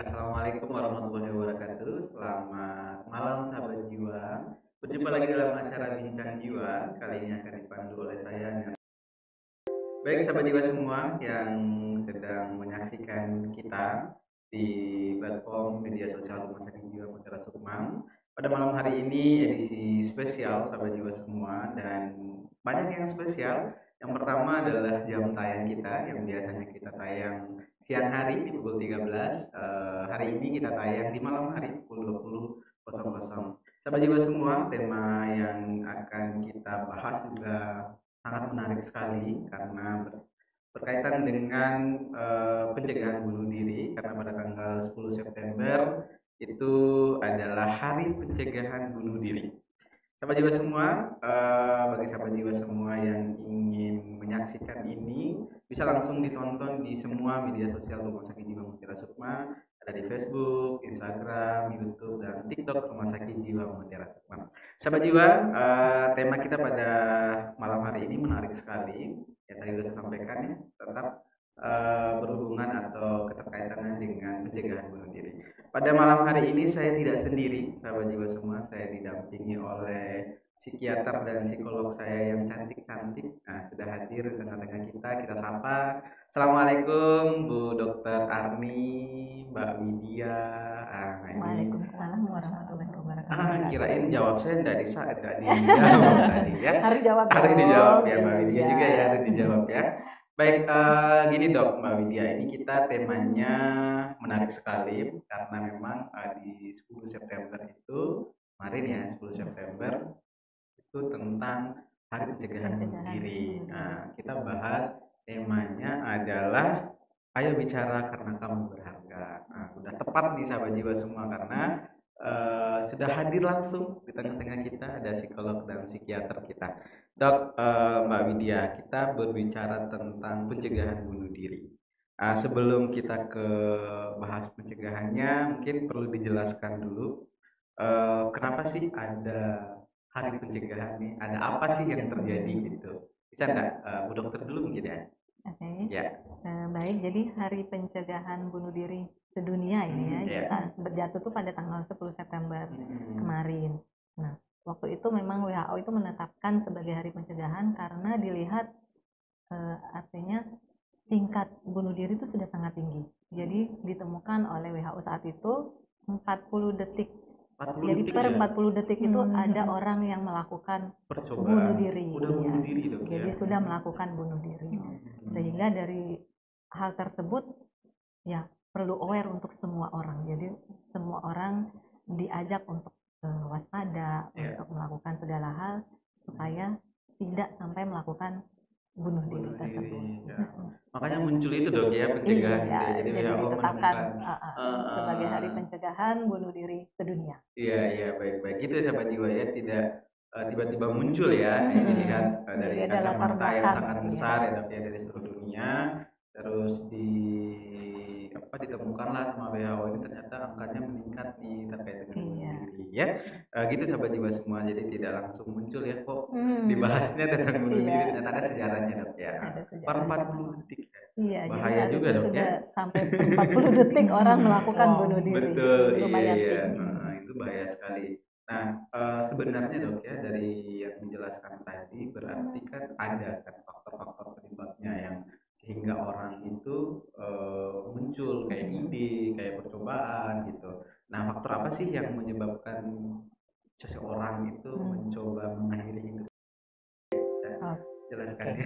Assalamualaikum warahmatullahi wabarakatuh. Selamat malam sahabat jiwa. Berjumpa lagi dalam acara Bincang Jiwa. Kali ini akan dipandu oleh saya. Baik sahabat jiwa semua yang sedang menyaksikan kita di platform media sosial Rumah Sakit Jiwa Mutiara Sukmang. Pada malam hari ini edisi spesial sahabat jiwa semua dan banyak yang spesial. Yang pertama adalah jam tayang kita yang biasanya kita tayang siang hari di pukul 13. Hari ini kita tayang di malam hari pukul 20.00. Sahabat jiwa semua, tema yang akan kita bahas juga sangat menarik sekali karena berkaitan dengan pencegahan bunuh diri karena pada tanggal 10 September itu adalah Hari Pencegahan Bunuh Diri. Sahabat jiwa semua, bagi sahabat jiwa semua yang ingin menyaksikan ini bisa langsung ditonton di semua media sosial Rumah Sakit Jiwa Mutiara Sukma, ada di Facebook, Instagram, YouTube, dan TikTok Rumah Sakit Jiwa Mutiara Sukma. Sahabat jiwa, tema kita pada malam hari ini menarik sekali. Yang tadi sudah saya sampaikan ya, tetap berhubungan atau keterkaitannya dengan pencegahan bunuh diri. Pada malam hari ini saya tidak sendiri, sahabat jiwa semua. Saya didampingi oleh psikiater dan psikolog saya yang cantik-cantik. Nah, sudah hadir di tengah-tengah kita. Kita sapa. Assalamualaikum Bu Dokter Arni, Mbak Widya. Ini. Waalaikumsalam warahmatullahi wabarakatuh. Kirain jawab saya tidak dijawab tadi ya. Harus jawab. Harus dijawab ya Mbak Widya juga ya, harus dijawab ya. Baik, gini Dok, Mbak Widya, ini kita temanya menarik sekali karena memang di 10 September itu, kemarin ya 10 September itu tentang Hari Pencegahan Bunuh Diri. Nah, kita bahas temanya adalah ayo bicara karena kamu berharga. Nah, udah tepat nih sahabat jiwa semua karena sudah hadir langsung di tengah-tengah kita ada psikolog dan psikiater kita. Dok, Mbak Widya, kita berbicara tentang pencegahan bunuh diri. Sebelum kita ke bahas pencegahannya, mungkin perlu dijelaskan dulu kenapa sih ada hari pencegahan nih? Ada apa sih yang terjadi gitu? Bisa nggak Bu Dokter dulu mungkin ya? Oke. Ya. Baik, jadi Hari Pencegahan Bunuh Diri Sedunia ini ya, kita berjatuh tuh pada tanggal 10 September kemarin. Nah, waktu itu memang WHO itu menetapkan sebagai hari pencegahan karena dilihat artinya tingkat bunuh diri itu sudah sangat tinggi. Jadi ditemukan oleh WHO saat itu 40 detik. Jadi per 40 detik itu ada orang yang melakukan bunuh diri. Bunuh diri dong, jadi sudah melakukan bunuh diri. Sehingga dari hal tersebut ya perlu aware untuk semua orang. Jadi semua orang diajak untuk waspada, untuk melakukan segala hal supaya tidak sampai melakukan bunuh diri tersebut. Makanya muncul itu Dok ya, pencegahan itu. Jadi WHO ditetapkan sebagai Hari Pencegahan Bunuh Diri Sedunia. Iya, baik-baik. Itu sahabat jiwa ya, tidak tiba-tiba muncul ya, dilihat dari kacamata yang sangat besar ya Dok ya, dari seluruh dunia. Terus ditemukanlah sama WHO ini ternyata angkanya meningkat nih terkait dengan bunuh diri ya. Gitu sahabat jiwa semua, jadi tidak langsung muncul ya kok dibahasnya tentang bunuh diri, ternyata ada sejarahnya Dok ya. Per 40 detik ya. Iya, bahaya juga Dok sudah ya. Sampai 40 detik orang melakukan bunuh diri. Betul, lumayan iya. tinggi. Itu bahaya sekali. Nah, sebenarnya Dok ya, dari yang menjelaskan tadi berarti kan ada kan faktor-faktor penyebabnya yang sehingga orang itu muncul kayak ide, kayak percobaan gitu. Nah, faktor apa sih yang menyebabkan seseorang itu mencoba mengakhiri hidup? Jelaskan.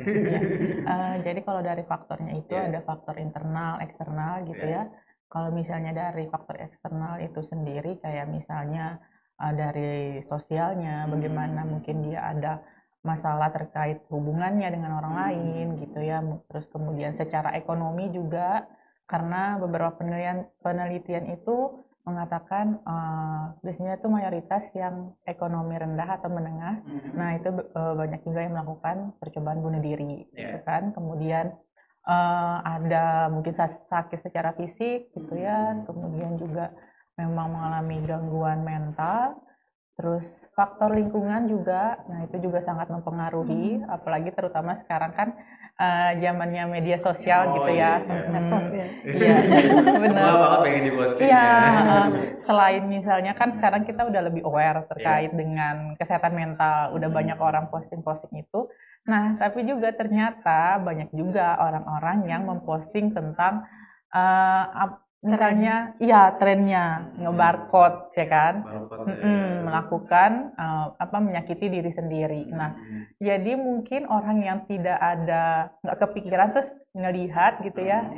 Jadi kalau dari faktornya itu ada faktor internal, eksternal gitu ya. Kalau misalnya dari faktor eksternal itu sendiri kayak misalnya dari sosialnya, bagaimana mungkin dia ada masalah terkait hubungannya dengan orang lain gitu ya. Terus kemudian secara ekonomi juga karena beberapa penelitian itu mengatakan biasanya itu mayoritas yang ekonomi rendah atau menengah. Nah itu banyak juga yang melakukan percobaan bunuh diri gitu kan. Kemudian ada mungkin sakit secara fisik gitu ya, kemudian juga memang mengalami gangguan mental. Terus faktor lingkungan juga, nah itu juga sangat mempengaruhi, apalagi terutama sekarang kan zamannya media sosial gitu ya. medsos ya. Iya, benar. Semua banget pengen diposting Iya, ya. selain misalnya kan sekarang kita udah lebih aware terkait dengan kesehatan mental, udah banyak orang posting-posting itu. Nah, tapi juga ternyata banyak juga orang-orang yang memposting tentang misalnya, iya trennya nge-barcode ya kan, melakukan menyakiti diri sendiri. Nah, jadi mungkin orang yang nggak kepikiran terus ngelihat gitu ya,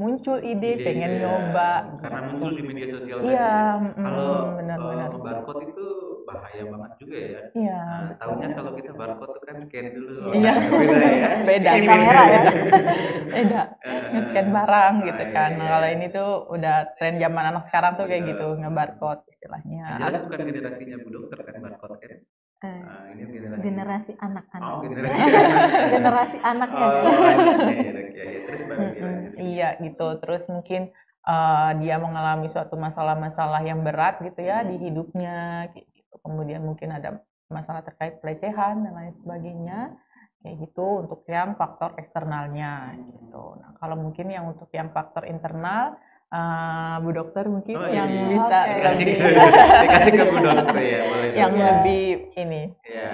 muncul ide pengen nyoba karena gitu. muncul di media sosial Iya, tadi. Kalau benar-benar. barcode itu bahaya banget juga ya. Iya, Nah, tahunya kalau kita barcode tuh kan scan dulu. Iya. Beda ya. Beda Ini kamera ya. beda. Beda. Nge-scan barang gitu iya, kan. Nah, iya. kalau ini tuh udah tren zaman anak sekarang tuh kayak Betul. gitu, nge-barcode istilahnya. Jelas bukan generasinya Bu Dokter kan barcode kan. Ini Generasi anak-anak. Oh, generasi anak. Generasi anaknya. Terus baru dilanjut. Iya gitu. Terus mungkin dia mengalami suatu masalah-masalah yang berat gitu ya di hidupnya kayak gitu. Kemudian mungkin ada masalah terkait pelecehan dan lain sebagainya kayak gitu untuk yang faktor eksternalnya gitu. Nah, kalau mungkin yang untuk yang faktor internal Bu Dokter mungkin yang bisa dikasih ke Bu Dokter ya, boleh. Yang lebih ini.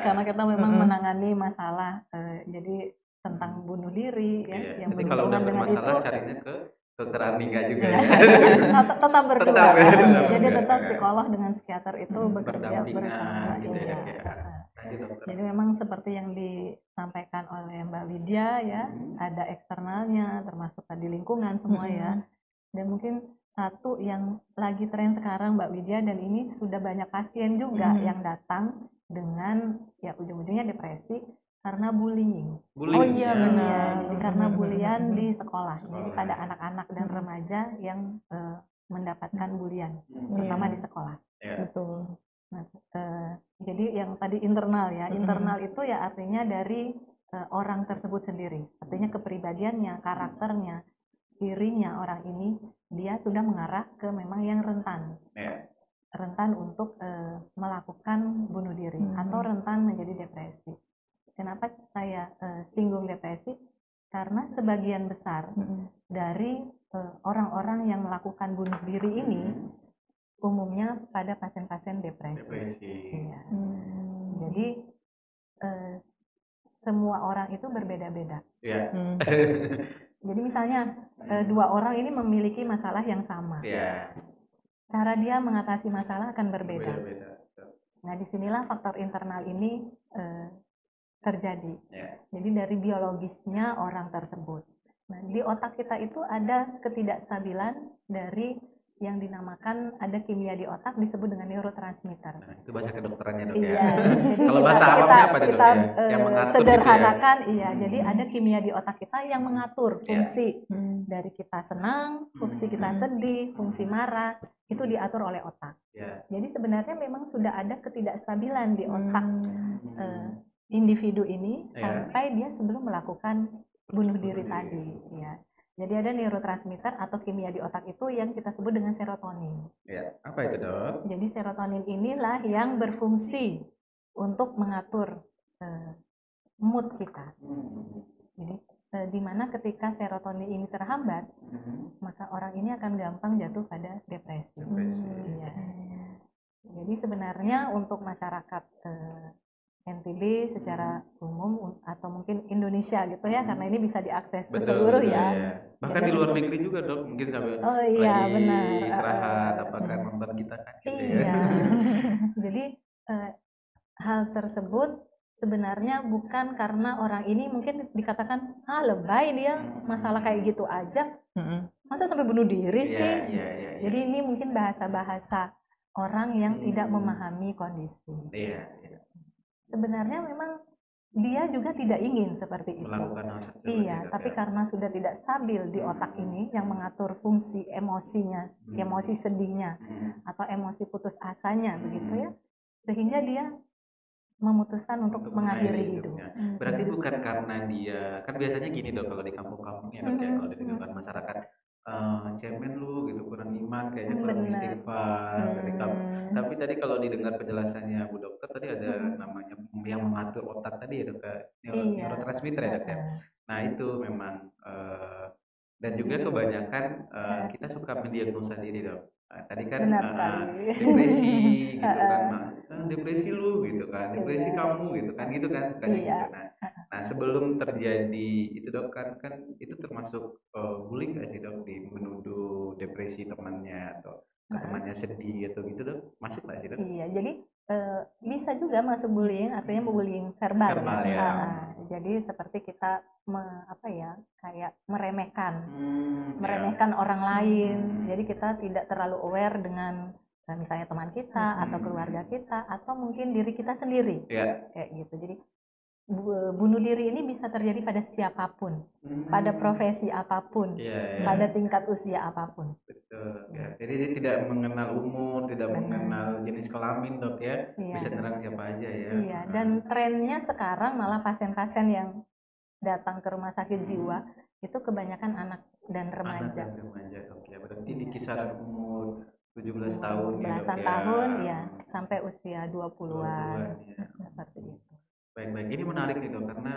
Karena kita memang menangani masalah jadi tentang bunuh diri ya, yang berarti kalau udah berhubungan dengan bermasalah itu carinya ke dokter Andika juga ya. tetap berdua. Tetap, ya, tetap. Jadi tetap psikolog dengan psikiater itu bekerja bersama. Berdampingan gitu ya. Jadi memang seperti yang disampaikan oleh Mbak Widya ya, ada eksternalnya termasuk tadi lingkungan semua ya. Dan mungkin satu yang lagi tren sekarang Mbak Widya, dan ini sudah banyak pasien juga yang datang dengan ya ujung-ujungnya depresi karena bullying. Oh iya benar. Jadi karena bulian di sekolah. Jadi pada anak-anak dan remaja yang mendapatkan bulian, terutama di sekolah. Betul. Nah, jadi yang tadi internal ya, internal itu ya artinya dari orang tersebut sendiri, artinya kepribadiannya, karakternya, dirinya orang ini dia sudah mengarah ke memang yang rentan, rentan untuk melakukan bunuh diri atau rentan menjadi depresi. Kenapa saya singgung depresi? Karena sebagian besar dari orang-orang yang melakukan bunuh diri ini umumnya pada pasien-pasien depresi. Iya. Jadi semua orang itu berbeda-beda. Jadi misalnya dua orang ini memiliki masalah yang sama. Cara dia mengatasi masalah akan berbeda. Nah, disinilah faktor internal ini terjadi. Jadi dari biologisnya orang tersebut. Nah, di otak kita itu ada ketidakstabilan dari yang dinamakan ada kimia di otak disebut dengan neurotransmitter. Nah, itu bahasa kedokterannya Dok ya. Iya. Jadi kalau bahasa awamnya apa Dok ya? Yang mengatur sederhanakan gitu ya. Jadi ada kimia di otak kita yang mengatur fungsi dari kita senang, fungsi kita sedih, fungsi marah, itu diatur oleh otak. Jadi sebenarnya memang sudah ada ketidakstabilan di otak individu ini sampai dia sebelum melakukan bunuh diri tadi ya. Jadi ada neurotransmitter atau kimia di otak itu yang kita sebut dengan serotonin. Apa itu Dok? Jadi serotonin inilah yang berfungsi untuk mengatur mood kita. Jadi di mana ketika serotonin ini terhambat, maka orang ini akan gampang jatuh pada depresi. Ya. Jadi sebenarnya untuk masyarakat NTB secara umum atau mungkin Indonesia gitu ya, karena ini bisa diakses ke seluruh ya. Bahkan di luar negeri juga Dok, mungkin sampai benar. Istirahat apakah nonton kita kan gitu ya. Jadi hal tersebut sebenarnya bukan karena orang ini mungkin dikatakan lebay dia masalah kayak gitu aja, masa sampai bunuh diri sih. Jadi ini mungkin bahasa-bahasa orang yang tidak memahami kondisi. Sebenarnya memang dia juga tidak ingin seperti itu. Tapi karena sudah tidak stabil di otak ini yang mengatur fungsi emosinya, emosi sedihnya atau emosi putus asanya begitu ya, sehingga dia memutuskan untuk mengakhiri hidup. Berarti bukan karena dia, kan biasanya gini Dok kalau di kampung-kampung ya Dok ya, kalau di lingkungan masyarakat cemen lu gitu, kurang iman, kayaknya kurang Bener. istighfar dari kamu. Tapi tadi kalau didengar penjelasannya Bu Dokter tadi ada namanya yang mengatur otak tadi ya Dok, Iya. neurotransmitter ya Dok ya. Nah itu memang dan juga kebanyakan kita suka mendiagnosa diri Dok. Nah, tadi kan Benar sekali. depresi gitu kan, depresi lu gitu kan, depresi Iya. kamu gitu kan sukanya Iya. gitu. Nah sebelum terjadi itu Dok kan itu termasuk bullying nggak sih Dok, di menuduh depresi temannya atau temannya sedih atau gitu Dok, masuk nggak sih Dok? Iya, jadi bisa juga masuk bullying, artinya bullying verbal Verbal ya. ya. Jadi seperti kita apa ya, kayak meremehkan Ya. meremehkan orang lain. Jadi kita tidak terlalu aware dengan misalnya teman kita atau keluarga kita atau mungkin diri kita sendiri. Ya. Kayak gitu. Jadi bunuh diri ini bisa terjadi pada siapapun, pada profesi apapun, pada tingkat usia apapun. Betul ya. Jadi dia tidak mengenal umur, tidak mengenal jenis kelamin Dok ya. Bisa nyerang siapa aja ya. Iya, dan trennya sekarang malah pasien-pasien yang datang ke rumah sakit jiwa itu kebanyakan anak dan remaja. Anak dan remaja Dok ya. Berarti di kisaran umur 17 tahun ya Dok belasan ya. tahun ya sampai usia 20-an. Ya. Seperti itu. Baik, ini menarik nih Dok, karena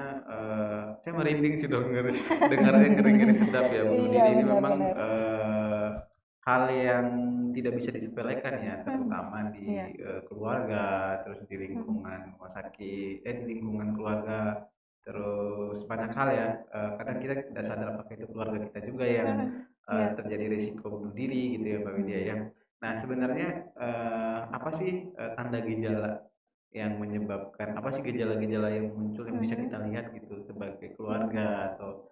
saya merinding sih Dok dengarnya ngeri-ngeri sedap ya. Bunuh diri ini memang hal yang tidak bisa disepelekan ya, terutama di keluarga, terus di lingkungan rumah sakit, di lingkungan keluarga, terus banyak hal ya. Kadang kita tidak sadar apakah itu keluarga kita juga yang terjadi risiko bunuh diri gitu ya Mbak Widya ya. Nah sebenarnya apa sih tanda gejala yang menyebabkan, apa sih gejala-gejala yang muncul yang bisa kita lihat gitu sebagai keluarga atau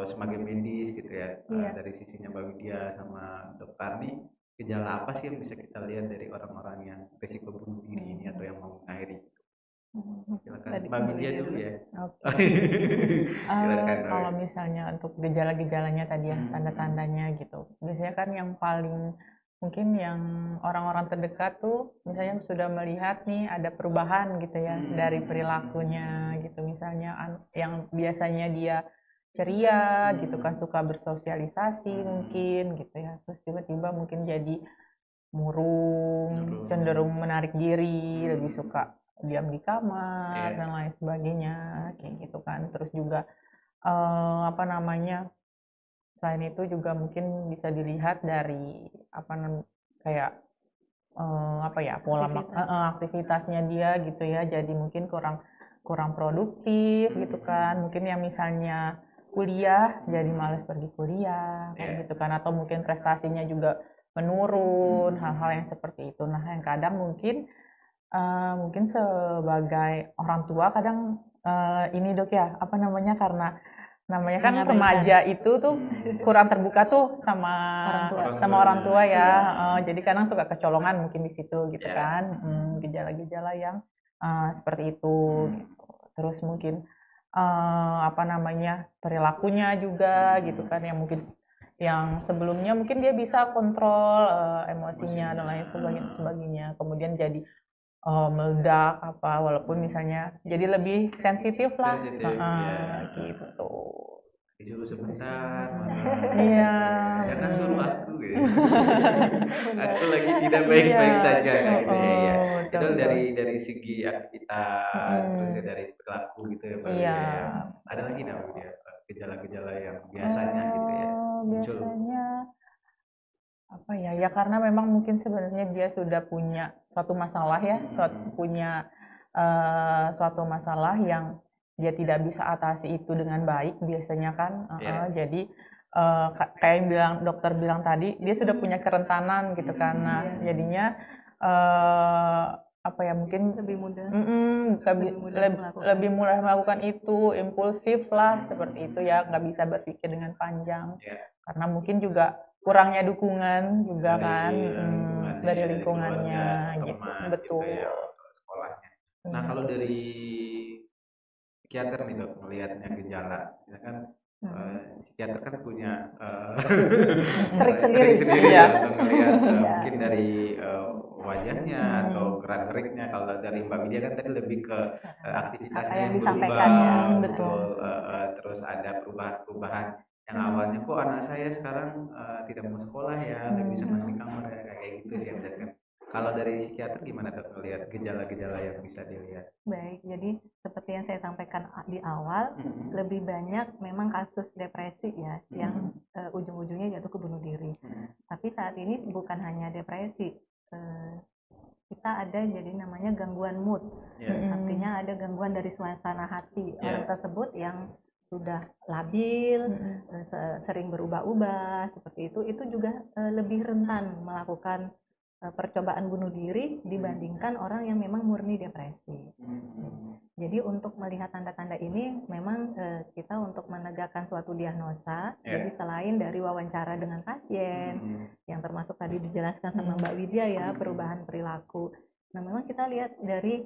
sebagai medis gitu ya, dari sisinya Mbak Widya sama Dokter nih, gejala apa sih yang bisa kita lihat dari orang-orang yang risiko bunuh diri ini atau yang mau mengakhiri? Silakan Mbak Widya dulu ya. Silakan. Kalau misalnya untuk gejala-gejalanya tadi ya, tanda-tandanya gitu, biasanya kan yang paling mungkin yang orang-orang terdekat tuh misalnya sudah melihat nih ada perubahan gitu ya dari perilakunya gitu, misalnya yang biasanya dia ceria gitu kan, suka bersosialisasi mungkin gitu ya, terus tiba-tiba mungkin jadi murung, cenderung menarik diri, lebih suka diam di kamar dan lain sebagainya kayak gitu kan. Terus juga apa namanya, selain itu juga mungkin bisa dilihat dari kayak apa ya, pola aktivitasnya dia gitu ya, jadi mungkin kurang produktif gitu kan. Mungkin yang misalnya kuliah jadi malas pergi kuliah kayak gitu kan, atau mungkin prestasinya juga menurun, hal-hal yang seperti itu. Nah yang kadang mungkin sebagai orang tua kadang ini Dok ya, apa namanya, karena namanya kan remaja itu tuh kurang terbuka tuh sama orang tua ya. Jadi kadang suka kecolongan mungkin di situ gitu kan. Gejala-gejala yang seperti itu gitu. Terus mungkin apa namanya, perilakunya juga gitu kan, yang mungkin yang sebelumnya mungkin dia bisa kontrol emosinya dan lain sebagainya, kemudian jadi meledak apa, walaupun misalnya jadi lebih sensitif lah gitu. Disuruh sebentar, iya, jangan suruh aku gitu. Aku lagi tidak baik-baik saja gitu ya. Itu dari segi aktivitas, terus ya dari perilaku gitu ya Mbak Widya ya. Ada lagi nggak Mbak Widya gejala-gejala yang biasanya gitu ya muncul? Biasanya apa ya, ya karena memang mungkin sebenarnya dia sudah punya suatu masalah ya, punya suatu masalah yang dia tidak bisa atasi itu dengan baik biasanya kan. Jadi kayak yang dokter bilang tadi, dia sudah punya kerentanan gitu kan. Nah jadinya apa ya, mungkin lebih mudah melakukan itu, impulsif lah seperti itu ya, nggak bisa berpikir dengan panjang karena mungkin juga kurangnya dukungan juga dari lingkungannya gitu. Betul. Gitu ya, sekolahnya. Nah kalau dari psikiater nih Dok, melihatnya gejala, kan psikiater kan punya trik sendiri ya untuk melihat mungkin dari wajahnya atau gerak-geriknya. Kalau dari Mbak Widya kan tadi lebih ke aktivitasnya yang disampaikan berubah, ya, betul. Terus ada perubahan-perubahan Yang awalnya kok anak saya sekarang tidak mau sekolah ya, lebih senang di kamar ya, kayak gitu sih yang kan. Kalau dari psikiater gimana dok melihat gejala-gejala yang bisa dilihat? Baik, jadi seperti yang saya sampaikan di awal, lebih banyak memang kasus depresi ya, yang ujung-ujungnya jatuh ke bunuh diri. Tapi saat ini bukan hanya depresi, kita ada jadi namanya gangguan mood. Artinya ada gangguan dari suasana hati orang tersebut yang sudah labil, sering berubah-ubah seperti itu juga lebih rentan melakukan percobaan bunuh diri dibandingkan orang yang memang murni depresi. Jadi untuk melihat tanda-tanda ini memang kita untuk menegakkan suatu diagnosa. Jadi selain dari wawancara dengan pasien yang termasuk tadi dijelaskan sama Mbak Widya ya, perubahan perilaku. Nah memang kita lihat dari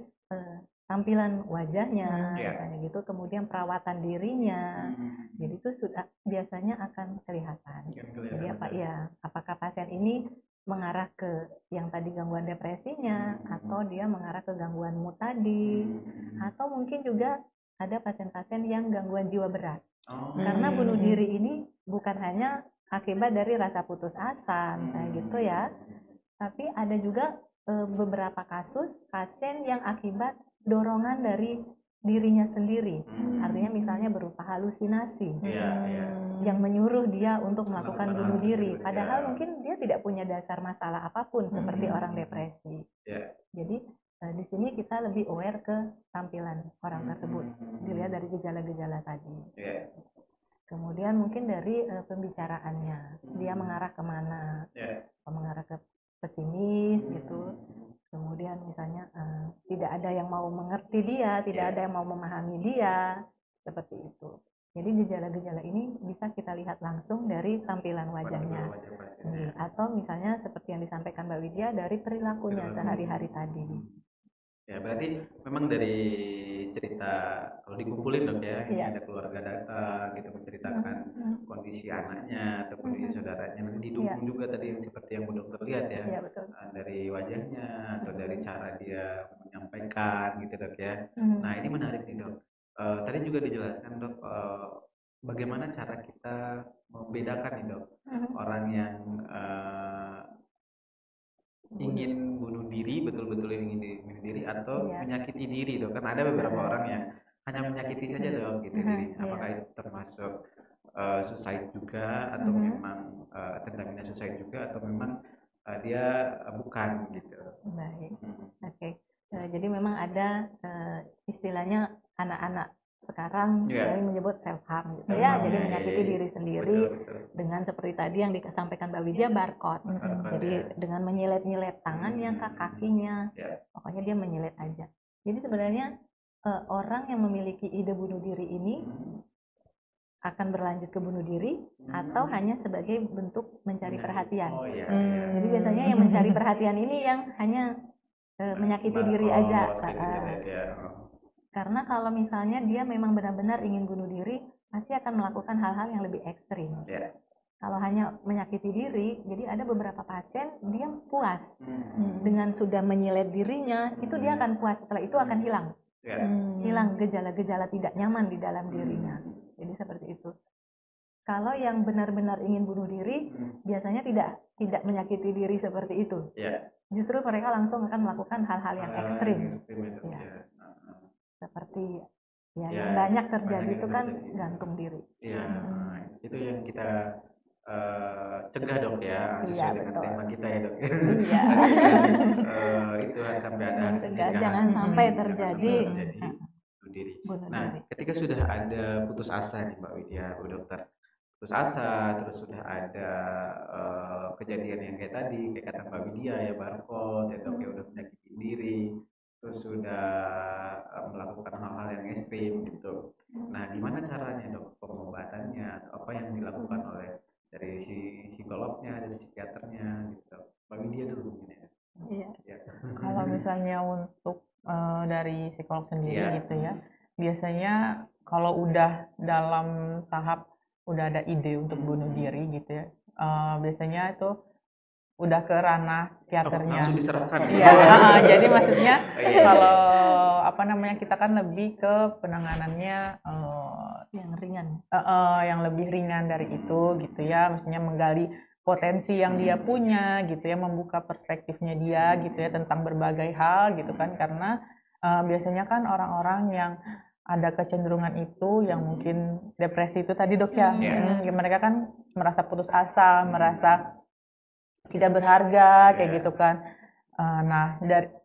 tampilan wajahnya misalnya gitu, kemudian perawatan dirinya. Jadi itu sudah biasanya akan kelihatan. Jadi apakah pasien ini mengarah ke yang tadi gangguan depresinya, atau dia mengarah ke gangguan mood tadi, atau mungkin juga ada pasien-pasien yang gangguan jiwa berat. Karena bunuh diri ini bukan hanya akibat dari rasa putus asa misalnya gitu ya, tapi ada juga beberapa kasus pasien yang akibat dorongan dari dirinya sendiri, artinya misalnya berupa halusinasi yang menyuruh dia untuk melakukan bunuh diri, padahal mungkin dia tidak punya dasar masalah apapun seperti orang depresi. Jadi di sini kita lebih aware ke tampilan orang tersebut, dilihat dari gejala-gejala tadi. Kemudian mungkin dari pembicaraannya, dia mengarah kemana, mengarah ke pesimis gitu. Kemudian misalnya tidak ada yang mau mengerti dia, tidak ada yang mau memahami dia, seperti itu. Jadi gejala-gejala ini bisa kita lihat langsung dari tampilan wajahnya. Atau misalnya seperti yang disampaikan Mbak Widya dari perilakunya sehari-hari tadi. Ya berarti memang dari cerita kalau dikumpulin dok ya, ini ada keluarga datang gitu menceritakan kondisi anaknya atau kondisi saudaranya, nanti didukung juga tadi yang seperti yang Bu Dokter lihat ya, dari wajahnya atau dari cara dia menyampaikan gitu dok ya. Nah ini menarik nih dok. Tadi juga dijelaskan dok bagaimana cara kita membedakan nih dok orang yang ingin bunuh diri, betul-betul ingin bunuh diri atau menyakiti diri dok. Kan ada beberapa orang yang hanya menyakiti saja dok gitu diri. Apakah itu termasuk suicide juga atau memang tindakannya suicide juga atau memang dia bukan gitu. Baik, oke. Jadi memang ada istilahnya anak-anak sekarang sering menyebut self harm gitu ya, jadi menyakiti diri sendiri dengan seperti tadi yang disampaikan Mbak Widya, barcode. Jadi dengan menyilet-nyilet tangannya, kakinya, pokoknya dia menyilet aja. Jadi sebenarnya orang yang memiliki ide bunuh diri ini akan berlanjut ke bunuh diri atau hanya sebagai bentuk mencari perhatian. Jadi biasanya yang mencari perhatian ini yang hanya menyakiti diri aja. Karena kalau misalnya dia memang benar-benar ingin bunuh diri, pasti akan melakukan hal-hal yang lebih ekstrim. Kalau hanya menyakiti diri, jadi ada beberapa pasien dia puas dengan sudah menyilet dirinya, itu dia akan puas, setelah itu akan hilang. Hilang gejala-gejala tidak nyaman di dalam dirinya. Jadi seperti itu. Kalau yang benar-benar ingin bunuh diri, biasanya tidak menyakiti diri seperti itu. Justru mereka langsung akan melakukan hal-hal yang ekstrim. Seperti yang banyak terjadi itu kan gantung diri. Itu yang kita cegah dok ya, sesuai dengan tema kita ya dok. Itu sampai ada mencegah jangan sampai terjadi bunuh diri. Nah, ketika sudah ada putus asa nih Mbak Widya, Bu Dokter, putus asa, terus sudah ada kejadian yang kayak tadi, kayak kata Mbak Widya ya, barcode, ya dok ya udah menyakiti diri, terus sudah melakukan hal-hal yang ekstrim gitu. Nah, gimana caranya dok pengobatannya? Apa yang dilakukan oleh dari si psikolognya, dari psikiaternya gitu? Mbak Widya dulu mungkin ya. Kalau misalnya untuk dari psikolog sendiri gitu ya, biasanya kalau udah dalam tahap udah ada ide untuk bunuh diri gitu ya, biasanya itu udah ke ranah psikiaternya. Langsung diserahkan. Jadi maksudnya kalau kita kan lebih ke penanganannya yang ringan. yang lebih ringan dari itu gitu ya, maksudnya menggali potensi yang dia punya gitu ya, membuka perspektifnya dia gitu ya tentang berbagai hal gitu kan, karena biasanya kan orang-orang yang ada kecenderungan itu yang mungkin depresi itu tadi dok ya, mereka kan merasa putus asa, merasa tidak berharga kayak gitu kan. Nah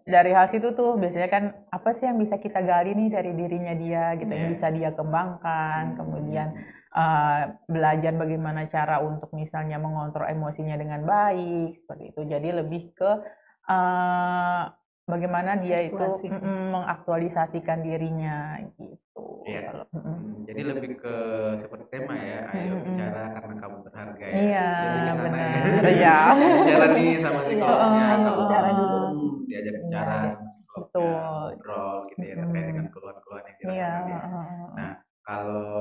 dari hal situ tuh biasanya kan apa sih yang bisa kita gali nih dari dirinya dia gitu, yang bisa dia kembangkan, kemudian belajar bagaimana cara untuk misalnya mengontrol emosinya dengan baik seperti itu. Jadi lebih ke bagaimana dia itu mengaktualisasikan dirinya gitu. Iya. Jadi lebih ke seperti tema ya, ayo bicara karena kamu berharga ya. Iya, lebih ke sana ya. Jalan nih sama psikolognya, ayo bicara dulu. Diajak bicara sama psikolognya, ngobrol gitu ya terkait dengan keluhan-keluhan yang dirasakan ya. Nah, kalau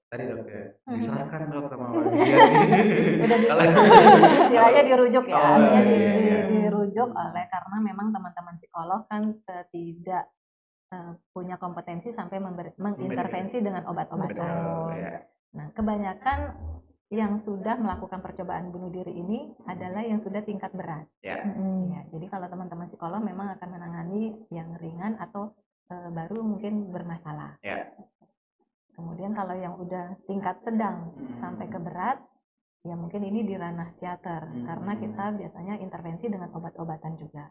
tadi dok ya, diserahkan dok sama Pak Widian nih. Kalau istilahnya dirujuk ya, iya. dirujuk oleh karena memang teman-teman psikolog kan tidak punya kompetensi sampai mengintervensi dengan obat-obatan. Nah, kebanyakan yang sudah melakukan percobaan bunuh diri ini adalah yang sudah tingkat berat. Ya, jadi kalau teman-teman psikolog memang akan menangani yang ringan atau baru mungkin bermasalah. Kemudian kalau yang udah tingkat sedang sampai ke berat, ya mungkin ini di ranah psikiater, karena kita biasanya intervensi dengan obat-obatan juga.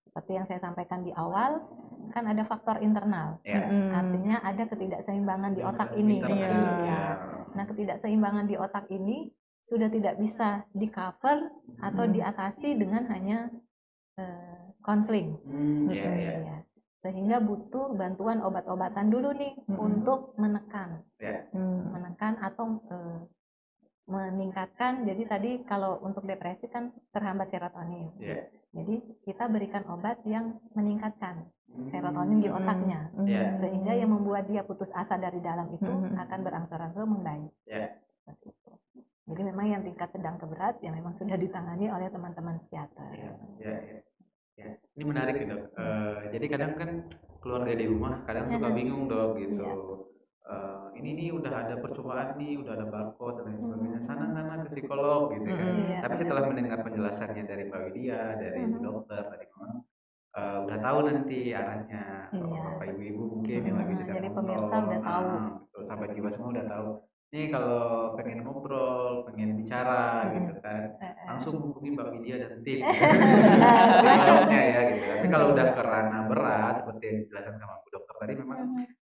Seperti yang saya sampaikan di awal, kan ada faktor internal, artinya ada ketidakseimbangan di otak ini. Nah, ketidakseimbangan di otak ini sudah tidak bisa di-cover atau diatasi dengan hanya konseling. Sehingga butuh bantuan obat-obatan dulu nih untuk menekan atau meningkatkan. Jadi tadi kalau untuk depresi kan terhambat serotonin. Jadi kita berikan obat yang meningkatkan serotonin di otaknya, sehingga yang membuat dia putus asa dari dalam itu akan berangsur-angsur membaik. Jadi memang yang tingkat sedang ke berat ya memang sudah ditangani oleh teman-teman psikiater. Ini menarik ya dok. Jadi kadang kan keluarga di rumah kadang suka bingung dok gitu. Ini nih udah ada percobaan nih, udah ada barcode dan lain sebagainya, sana ke psikolog gitu kan. Tapi setelah mendengar penjelasannya dari Pak Widya, dari Bu Dokter tadi memang udah tahu nanti arahnya. Bapak ibu-ibu mungkin yang lagi sedang jadi pemirsa udah tahu. Sahabat jiwa semua udah tahu. Nih kalau pengen ngobrol, pengen bicara gitu kan, langsung hubungi Mbak Widya dan tim psikolognya ya gitu. Tapi kalau udah ke ranah berat seperti yang dijelaskan sama Bu Dokter tadi, memang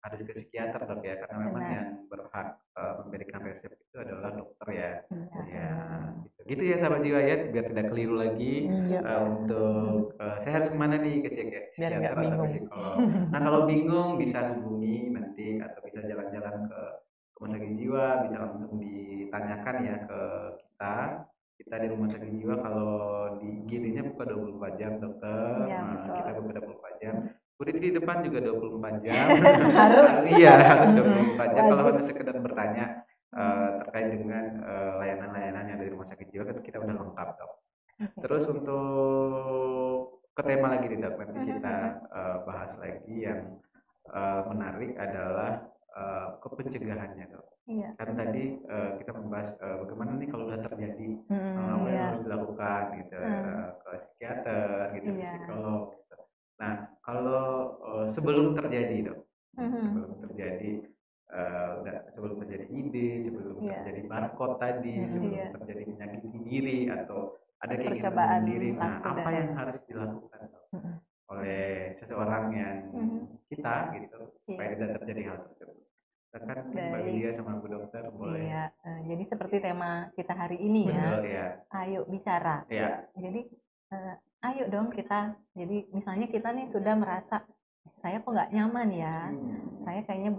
harus ke psikiater dok ya, karena memang yang berhak memberikan resep itu adalah dokter ya. Gitu ya sahabat jiwa ya, biar tidak keliru lagi untuk saya harus kemana nih, ke psikiater atau ke psikolog. Nah kalau bingung bisa hubungi nanti atau bisa jalan-jalan ke rumah sakit jiwa, bisa langsung ditanyakan ya ke kita di rumah sakit jiwa. Kalau di IGD-nya buka 24 jam dokter, kita buka 24 jam. Udah di depan juga 24 jam. harus 24 jam. Kalau hanya sekedar bertanya terkait dengan layanan-layanan yang dari rumah sakit jiwa, kita udah lengkap dok. Terus untuk ke tema lagi nih dok, nanti kita bahas lagi yang menarik adalah kepencegahannya dok. Kan tadi kita membahas bagaimana nih kalau udah terjadi, apa yang harus dilakukan gitu, ke psikiater gitu, ke psikolog gitu. Nah kalau sebelum terjadi dok, sebelum terjadi ide, sebelum terjadi barcode tadi, sebelum terjadi menyakiti diri atau ada keinginan bunuh diri, nah apa yang harus dilakukan dok oleh seseorang yang kita gitu supaya tidak terjadi hal tersebut? Kan Mbak Widya sama Bu Dokter boleh. Jadi seperti tema kita hari ini. Betul, ayo bicara. Jadi ayo dong kita. Jadi misalnya kita nih sudah merasa saya kok nggak nyaman ya. Saya kayaknya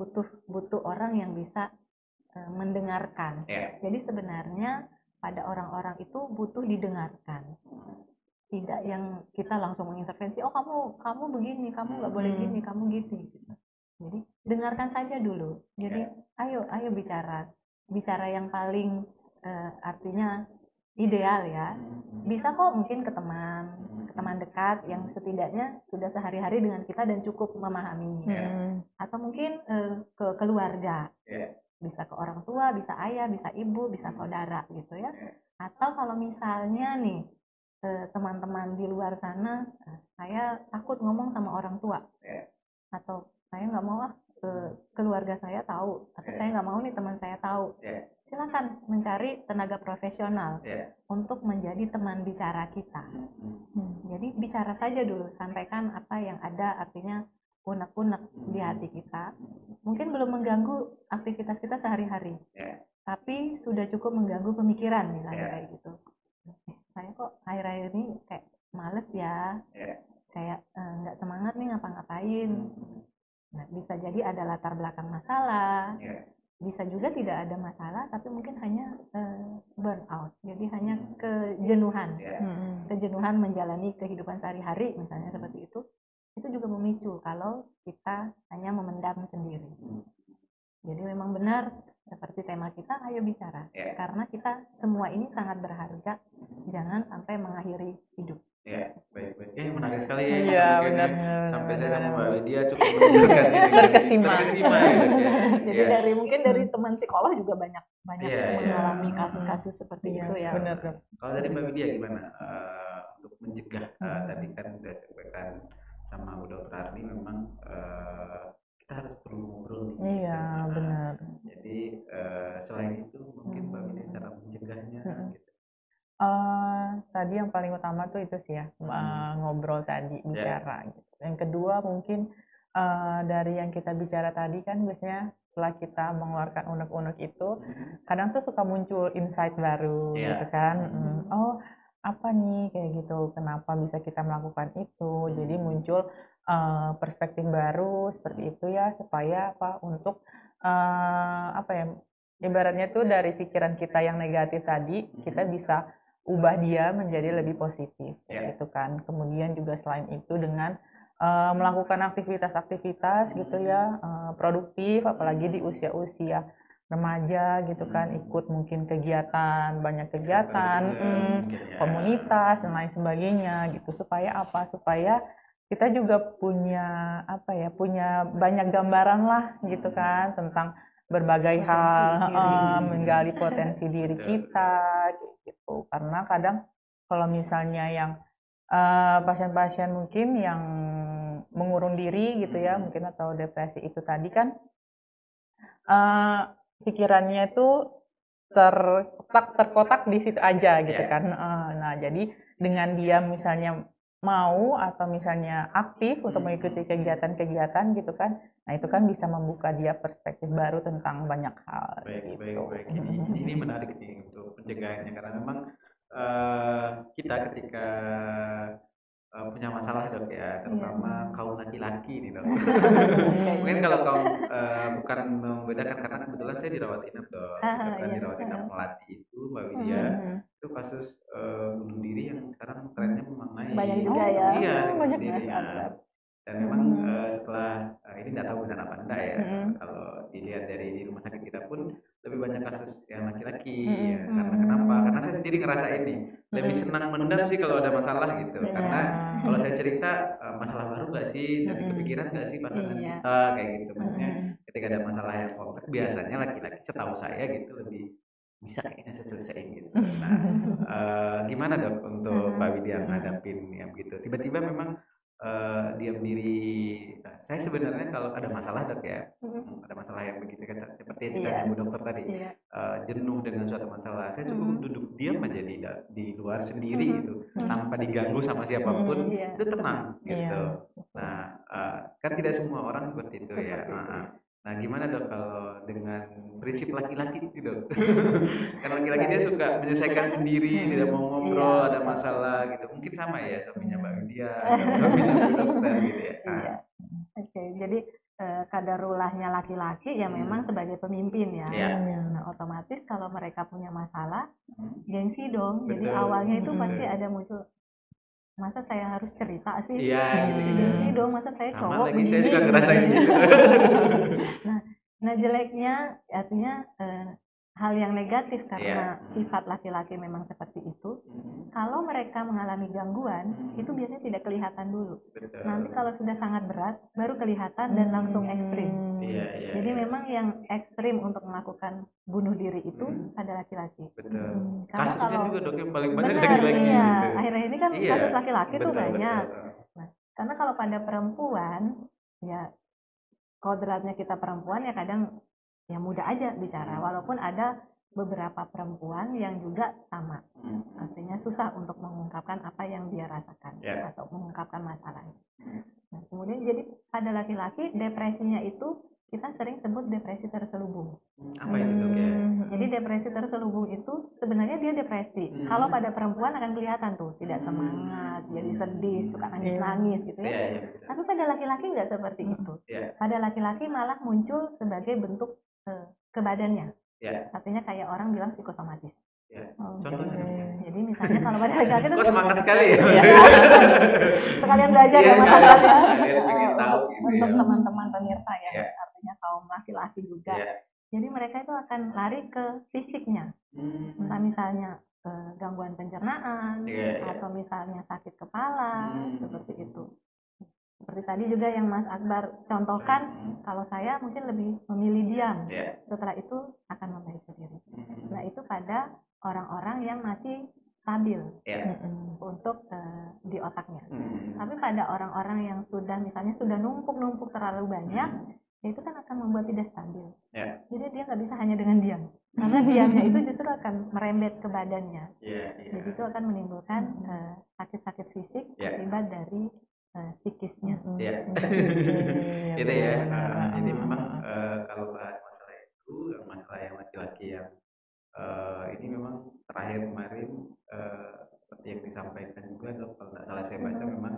butuh orang yang bisa mendengarkan. Jadi sebenarnya pada orang-orang itu butuh didengarkan. Tidak yang kita langsung mengintervensi. Oh kamu begini, kamu nggak boleh gini, kamu gitu. Jadi dengarkan saja dulu. Jadi ayo bicara yang paling artinya ideal ya, bisa kok mungkin ke teman dekat yang setidaknya sudah sehari-hari dengan kita dan cukup memahami. Atau mungkin ke keluarga, bisa ke orang tua, bisa ayah, bisa ibu, bisa saudara gitu ya. Atau kalau misalnya nih teman-teman di luar sana, saya takut ngomong sama orang tua, atau saya nggak mau keluarga saya tahu, atau saya nggak mau nih teman saya tahu, silakan mencari tenaga profesional untuk menjadi teman bicara kita. Jadi bicara saja dulu, sampaikan apa yang ada, artinya unek-unek di hati kita. Mungkin belum mengganggu aktivitas kita sehari-hari, tapi sudah cukup mengganggu pemikiran misalnya kayak gitu. Saya kok akhir-akhir ini kayak males ya, kayak nggak semangat nih ngapa-ngapain. Nah, bisa jadi ada latar belakang masalah, bisa juga tidak ada masalah, tapi mungkin hanya burnout, jadi hanya kejenuhan, kejenuhan menjalani kehidupan sehari-hari misalnya seperti itu juga memicu kalau kita hanya memendam sendiri. Jadi memang benar seperti tema kita, ayo bicara, karena kita semua ini sangat berharga, jangan sampai mengakhiri hidup. Baik. Menarik sekali ya. Iya, benar. Sampai saya sama Mbak Widya cukup mendengarkan ini. Terkesima. Jadi dari teman psikolog juga banyak mengalami kasus-kasus seperti itu ya. Benar. Kalau dari Mbak Widya gimana untuk mencegah tadi kan sudah sampaikan sama Bu Dr. Arni, memang kita harus perlu ngobrol nih. Iya, benar. Jadi selain itu mungkin Mbak Widya cara mencegahnya gitu. Tadi yang paling utama tuh itu sih ya, ngobrol tadi, bicara gitu. Yang kedua mungkin dari yang kita bicara tadi kan biasanya setelah kita mengeluarkan unek-unek itu kadang tuh suka muncul insight baru gitu kan. Oh apa nih kayak gitu, kenapa bisa kita melakukan itu, jadi muncul perspektif baru seperti itu ya, supaya untuk ibaratnya tuh dari pikiran kita yang negatif tadi kita bisa ubah dia menjadi lebih positif gitu kan. Kemudian juga selain itu dengan melakukan aktivitas-aktivitas gitu ya, produktif, apalagi di usia-usia remaja gitu kan, ikut mungkin kegiatan, banyak kegiatan, komunitas dan lain sebagainya gitu, supaya kita juga punya punya banyak gambaran lah gitu kan tentang berbagai hal, menggali potensi diri kita gitu. Karena kadang kalau misalnya yang pasien-pasien mungkin yang mengurung diri gitu ya, mungkin atau depresi itu tadi kan pikirannya itu terkotak di situ aja gitu kan. Nah, jadi dengan dia misalnya mau atau misalnya aktif untuk mengikuti kegiatan-kegiatan gitu kan, nah itu kan bisa membuka dia perspektif baru tentang banyak hal. Baik. Ini menarik nih untuk pencegahannya, karena memang kita ketika punya masalah dok ya, terutama kaum laki-laki nih dok. Mungkin kalau kaum bukan membedakan, karena kebetulan saya dirawat inap dok, dirawat inap melati itu Mbak Widya, itu kasus bunuh diri yang sekarang trennya memang naik. Banyak juga ya. Iya, banyak diri. Dan memang setelah ini nggak tahu benar apa enggak ya, kalau dilihat dari di rumah sakit kita pun lebih banyak kasus yang laki-laki ya. Karena kenapa? Karena saya sendiri ngerasain nih, lebih senang menendam sih kalau ada masalah gitu. Karena kalau saya cerita masalah baru nggak sih, tapi kepikiran nggak sih pasangan kita kayak gitu. Maksudnya ketika ada masalah yang kompleks, biasanya laki-laki setahu saya gitu lebih bisa kayaknya selesaiin gitu. Nah, gimana dok untuk Mbak Widya ngadapin yang begitu? Tiba-tiba memang diam diri. Nah, saya sebenarnya kalau ada masalah dok ya, ada masalah yang begitu kan, seperti yang ditanya Bu Dokter tadi, jenuh dengan suatu masalah, saya cukup duduk diam aja di luar sendiri gitu, tanpa diganggu sama siapapun, itu tenang gitu. Nah, kan tidak semua orang seperti itu ya. Nah, gimana dok kalau dengan prinsip laki-laki gitu? Karena laki-laki dia suka menyelesaikan sendiri, tidak mau ngobrol, ada masalah gitu. Mungkin sama ya suaminya Mbak Widya, suaminya Bu Dokter gitu ya. Oke, jadi kadarulahnya laki-laki ya memang sebagai pemimpin ya. Nah, otomatis kalau mereka punya masalah, gengsi dong. Jadi awalnya itu pasti ada muncul, masa saya harus cerita sih? Gengsi dong, masa saya cowok begini. Saya juga ngerasain gitu. Nah jeleknya artinya hal yang negatif karena sifat laki-laki memang seperti itu. Kalau mereka mengalami gangguan, itu biasanya tidak kelihatan dulu. Betul. Nanti kalau sudah sangat berat, baru kelihatan dan langsung ekstrim. Jadi memang yang ekstrim untuk melakukan bunuh diri itu pada laki-laki. Betul. Karena Kasusnya kalau juga dok yang paling banyak benar, laki-laki iya. gitu. Akhir-akhir ini kan kasus laki-laki tuh banyak. Betul. Nah, karena kalau pada perempuan, ya kodratnya kita perempuan ya kadang ya mudah aja bicara, walaupun ada beberapa perempuan yang juga sama, artinya susah untuk mengungkapkan apa yang dia rasakan atau mengungkapkan masalahnya. Nah, kemudian jadi pada laki-laki depresinya itu kita sering sebut depresi terselubung. Apa itu dok ya? Jadi depresi terselubung itu sebenarnya dia depresi. Kalau pada perempuan akan kelihatan tuh tidak semangat, jadi sedih, suka nangis-nangis gitu ya. Tapi pada laki-laki nggak seperti itu. Pada laki-laki malah muncul sebagai bentuk ke badannya. Artinya kayak orang bilang psikosomatis. Contohnya. Jadi misalnya kalau pada laki-laki itu semangat sekali ya. Sekalian belajar ya masalahnya. Untuk gitu, teman-teman pemirsa ya, artinya kaum laki-laki juga. Jadi mereka itu akan lari ke fisiknya. Entah misalnya gangguan pencernaan atau misalnya sakit kepala, seperti itu. Seperti tadi juga yang Mas Akbar contohkan, kalau saya mungkin lebih memilih diam, setelah itu akan membaik sendiri. Nah itu pada orang-orang yang masih stabil untuk di otaknya. Tapi pada orang-orang yang sudah misalnya sudah numpuk terlalu banyak, itu kan akan membuat tidak stabil. Jadi dia nggak bisa hanya dengan diam, karena diamnya itu justru akan merembet ke badannya. Jadi itu akan menimbulkan sakit-sakit fisik akibat dari psikisnya. Gitu ya. Jadi memang kalau bahas masalah itu, masalah yang laki-laki yang ini memang terakhir kemarin seperti yang disampaikan juga dok, kalau nggak salah saya baca memang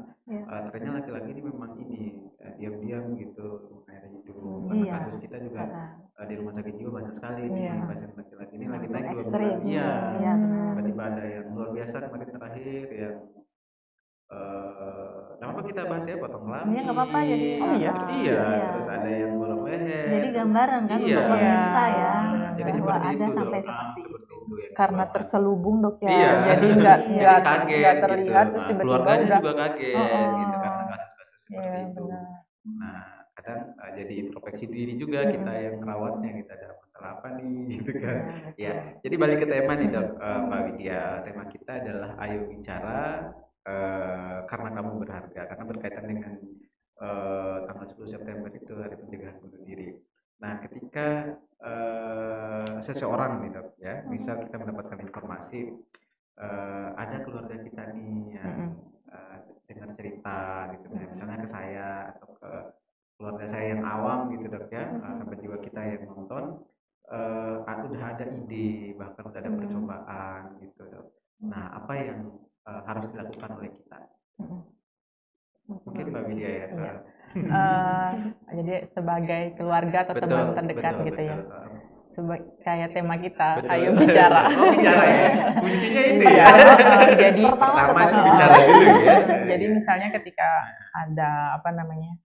trennya laki-laki ini memang ini diam-diam gitu mengakhiri hidup. Karena kasus kita juga di rumah sakit jiwa banyak sekali nih pasien laki-laki ini lagi naik 2 bulan. Tiba-tiba ada yang luar biasa kemarin terakhir yang apa kita bahas ya potong lambung. Nggak apa-apa jadi. Terus ada yang bolong leher. Jadi gambaran kan untuk pemirsa ya. Jadi bahwa seperti ada itu sampai dok. seperti itu. Karena terselubung dok ya. Jadi nggak terlihat gitu. Terus tiba-tiba keluarganya udah juga kaget gitu karena kasus-kasus seperti itu. Benar. Nah kadang jadi introspeksi diri juga kita yang merawatnya, kita ada masalah apa nih gitu kan. Jadi balik ke tema nih dok, Mbak Widya, tema kita adalah ayo bicara karena kamu berharga, karena berkaitan dengan tanggal 10 September itu hari pencegahan bunuh diri. Nah ketika seseorang nih dok ya, misal kita mendapatkan informasi ada keluarga kita nih yang dengar cerita gitu, misalnya ke saya atau ke keluarga saya yang awam gitu dok ya, sampai juga kita yang nonton udah ada ide, bahkan udah ada percobaan gitu dok. Nah apa yang harus dilakukan oleh kita? Mungkin Mbak Widya ya. Jadi sebagai keluarga atau teman terdekat gitu ya. Kayak tema kita, ayo bicara. Bicara ya. Kuncinya itu ya. Jadi pertama itu bicara dulu ya. Jadi misalnya ketika ada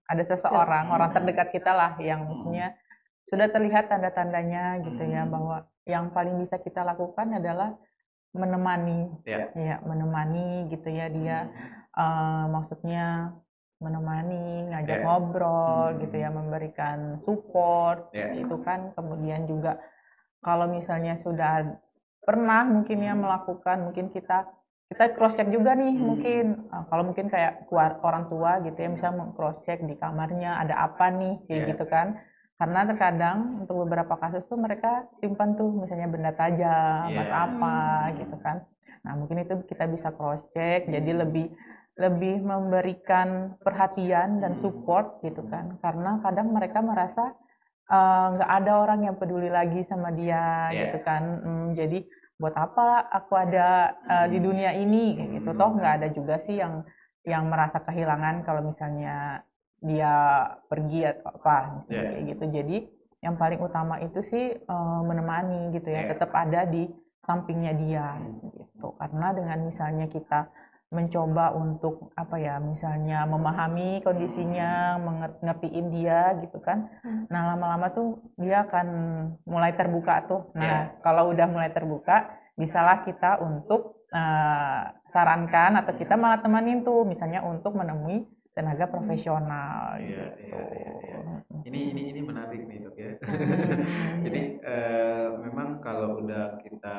ada seseorang, orang terdekat kita lah yang maksudnya sudah terlihat tanda-tandanya gitu ya, bahwa yang paling bisa kita lakukan adalah menemani, menemani gitu ya, dia maksudnya menemani, ngajak ngobrol gitu ya, memberikan support itu kan. Kemudian juga kalau misalnya sudah pernah mungkin ya melakukan, mungkin kita cross check juga nih, mungkin kalau mungkin kayak orang tua gitu ya, misalnya cross check di kamarnya ada apa nih gitu kan. Karena terkadang untuk beberapa kasus tuh mereka simpan tuh misalnya benda tajam atau apa gitu kan. Nah mungkin itu kita bisa cross check, jadi lebih memberikan perhatian dan support gitu kan. Karena kadang mereka merasa nggak ada orang yang peduli lagi sama dia gitu kan. Jadi buat apa aku ada di dunia ini gitu, toh nggak ada juga sih yang merasa kehilangan kalau misalnya dia pergi atau apa misalnya kayak gitu. Jadi yang paling utama itu sih menemani gitu ya, tetap ada di sampingnya dia gitu. Karena dengan misalnya kita mencoba untuk apa ya, misalnya memahami kondisinya, ngertiin dia gitu kan. Nah, lama-lama tuh dia akan mulai terbuka tuh. Nah, kalau udah mulai terbuka, bisalah kita untuk sarankan atau kita malah temanin tuh, misalnya untuk menemui tenaga profesional gitu. Ini menarik nih dok ya. Jadi memang kalau udah kita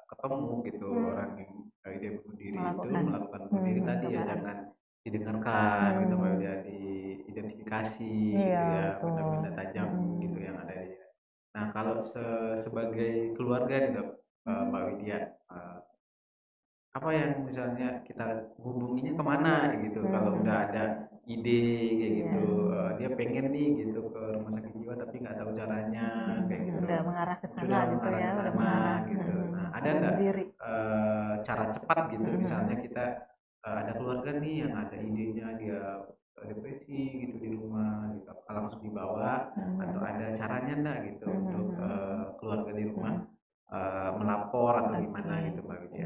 ketemu gitu orang yang ide bunuh diri itu melakukan bunuh diri tadi ya jangan didengarkan gitu Mbak Widya, diidentifikasi gitu ya benda-benda tajam gitu yang ada di. Nah kalau sebagai keluarga nih dok, Mbak Widya, apa yang misalnya kita hubunginya kemana gitu kalau udah ada ide kayak gitu, dia pengen nih gitu ke rumah sakit jiwa tapi nggak tahu caranya kayak gitu, sudah mengarah ke sana sudah gitu mengarah ya, ke udah sana mengarah gitu. Nah ada nggak diri. cara cepat gitu misalnya kita ada keluarga nih yang ada idenya dia depresi gitu di rumah gitu, apakah langsung dibawa atau ada caranya enggak gitu untuk keluarga di rumah melapor atau gimana gitu Mbak Widya?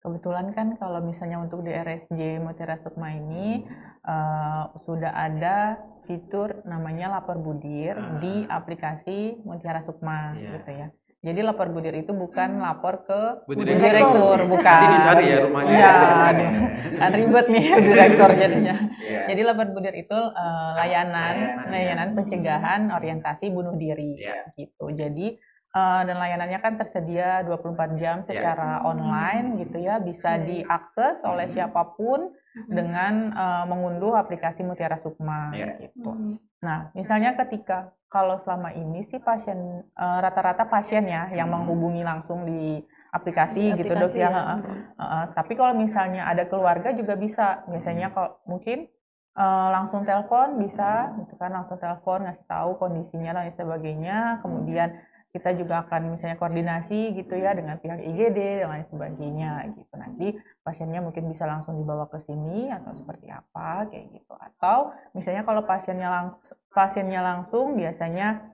Kebetulan kan kalau misalnya untuk di RSJ Mutiara Sukma ini sudah ada fitur namanya lapor budir di aplikasi Mutiara Sukma gitu ya. Jadi lapor budir itu bukan lapor ke direktur, bukan. Nanti dicari ya rumahnya. Iya, kan ribet nih direktur jadinya. Jadi lapor budir itu layanan pencegahan orientasi bunuh diri gitu. Jadi dan layanannya kan tersedia 24 jam secara online gitu ya, bisa diakses oleh siapapun dengan mengunduh aplikasi Mutiara Sukma gitu. Nah, misalnya ketika kalau selama ini sih pasien rata-rata pasien ya yang menghubungi langsung di aplikasi gitu dok ya. Tapi kalau misalnya ada keluarga juga bisa, biasanya kalau mungkin langsung telepon bisa gitu kan, langsung telepon ngasih tahu kondisinya dan sebagainya, kemudian kita juga akan misalnya koordinasi gitu ya dengan pihak IGD dan lain sebagainya gitu. Nanti pasiennya mungkin bisa langsung dibawa ke sini atau seperti apa kayak gitu. Atau misalnya kalau pasiennya langsung biasanya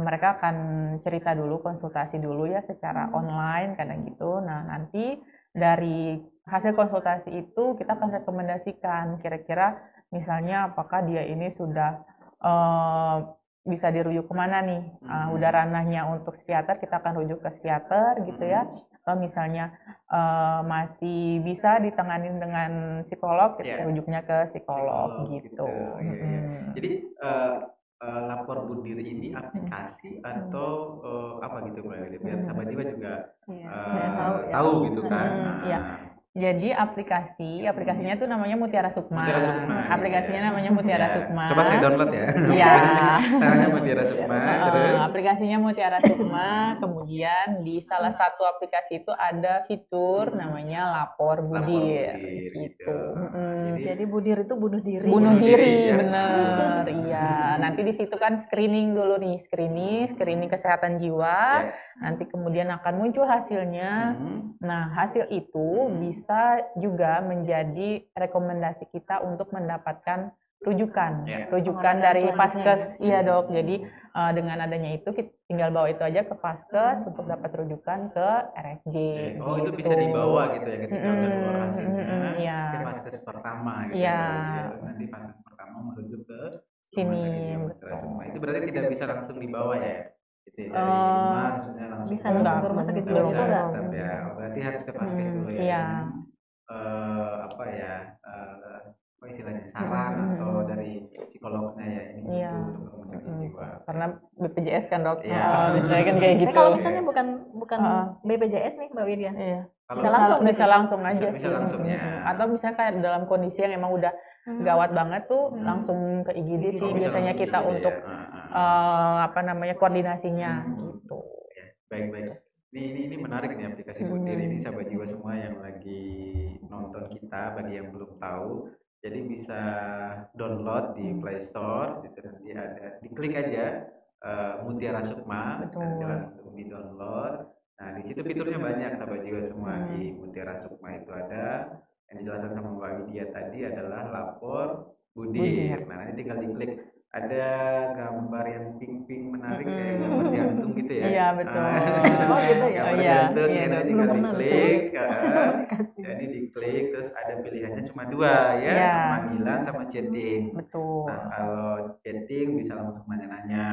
mereka akan cerita dulu, konsultasi dulu ya secara online kadang gitu. Nah, nanti dari hasil konsultasi itu kita akan rekomendasikan kira-kira misalnya apakah dia ini sudah bisa dirujuk kemana nih, udah ranahnya untuk psikiater kita akan rujuk ke psikiater gitu ya, atau misalnya masih bisa ditanganin dengan psikolog kita rujuknya ke psikolog gitu. Jadi lapor bunuh diri ini aplikasi atau apa gitu Mbak, biar sahabat jiwa juga tahu gitu kan. Jadi aplikasinya tuh namanya Mutiara Sukma. Aplikasinya namanya Mutiara Sukma. Coba saya download ya. Iya. Namanya Mutiara Sukma. Terus aplikasinya Mutiara Sukma. Kemudian di salah satu aplikasi itu ada fitur namanya lapor budir. Gitu. Jadi budir itu bunuh diri. Bunuh diri, bener. Iya. Nanti di situ kan screening dulu nih, screening kesehatan jiwa. Nanti kemudian akan muncul hasilnya. Nah, hasil itu bisa juga menjadi rekomendasi kita untuk mendapatkan rujukan dari Vaskes. Iya dok, jadi dengan adanya itu kita tinggal bawa itu aja ke Vaskes untuk dapat rujukan ke RSJ. Oh gitu. Itu bisa dibawa gitu ya ketika udah keluar hasilnya ke Vaskes pertama gitu. Nanti Vaskes pertama merujuk ke rumah sakit jiwa Mutiara Sukma. Itu berarti tidak bisa langsung dibawa ya? Gitu, dari rumah maksudnya langsung bisa langsung ke rumah sakit jiwa itu enggak? Ya, berarti harus ke Vaskes dulu ya. Apa ya? Apa istilahnya saran atau dari psikolognya ya ini untuk rumah sakit jiwa. Karena BPJS kan dok, misalnya kan kayak gitu. Kalau misalnya bukan BPJS nih Mbak Widya, bisa langsung aja bisa sih. langsung ya. Atau misalnya kayak dalam kondisi yang emang udah gawat banget tuh langsung ke IGD sih biasanya kita untuk koordinasinya gitu. Baik. Ini menarik nih aplikasi bunuh diri ini sahabat jiwa semua yang lagi nonton kita, bagi yang belum tahu. Jadi bisa download di Play Store, gitu, nanti ada, diklik aja Mutiara Sukma, nanti langsung di download. Nah di situ fiturnya banyak sahabat jiwa semua. Di Mutiara Sukma itu ada yang dijelaskan sama Mbak Widya tadi adalah lapor budir. Nah nanti tinggal diklik ada gambar yang pink menarik kayak gambar jantung gitu ya. Iya betul. Oh gitu ya. Gambar Iya, jantung iya, ini dok. tinggal Belum pernah diklik, Kasih. jadi diklik terus ada pilihannya cuma 2 ya, Iya. panggilan sama chatting. Betul. Nah kalau chatting bisa langsung nanya-nanya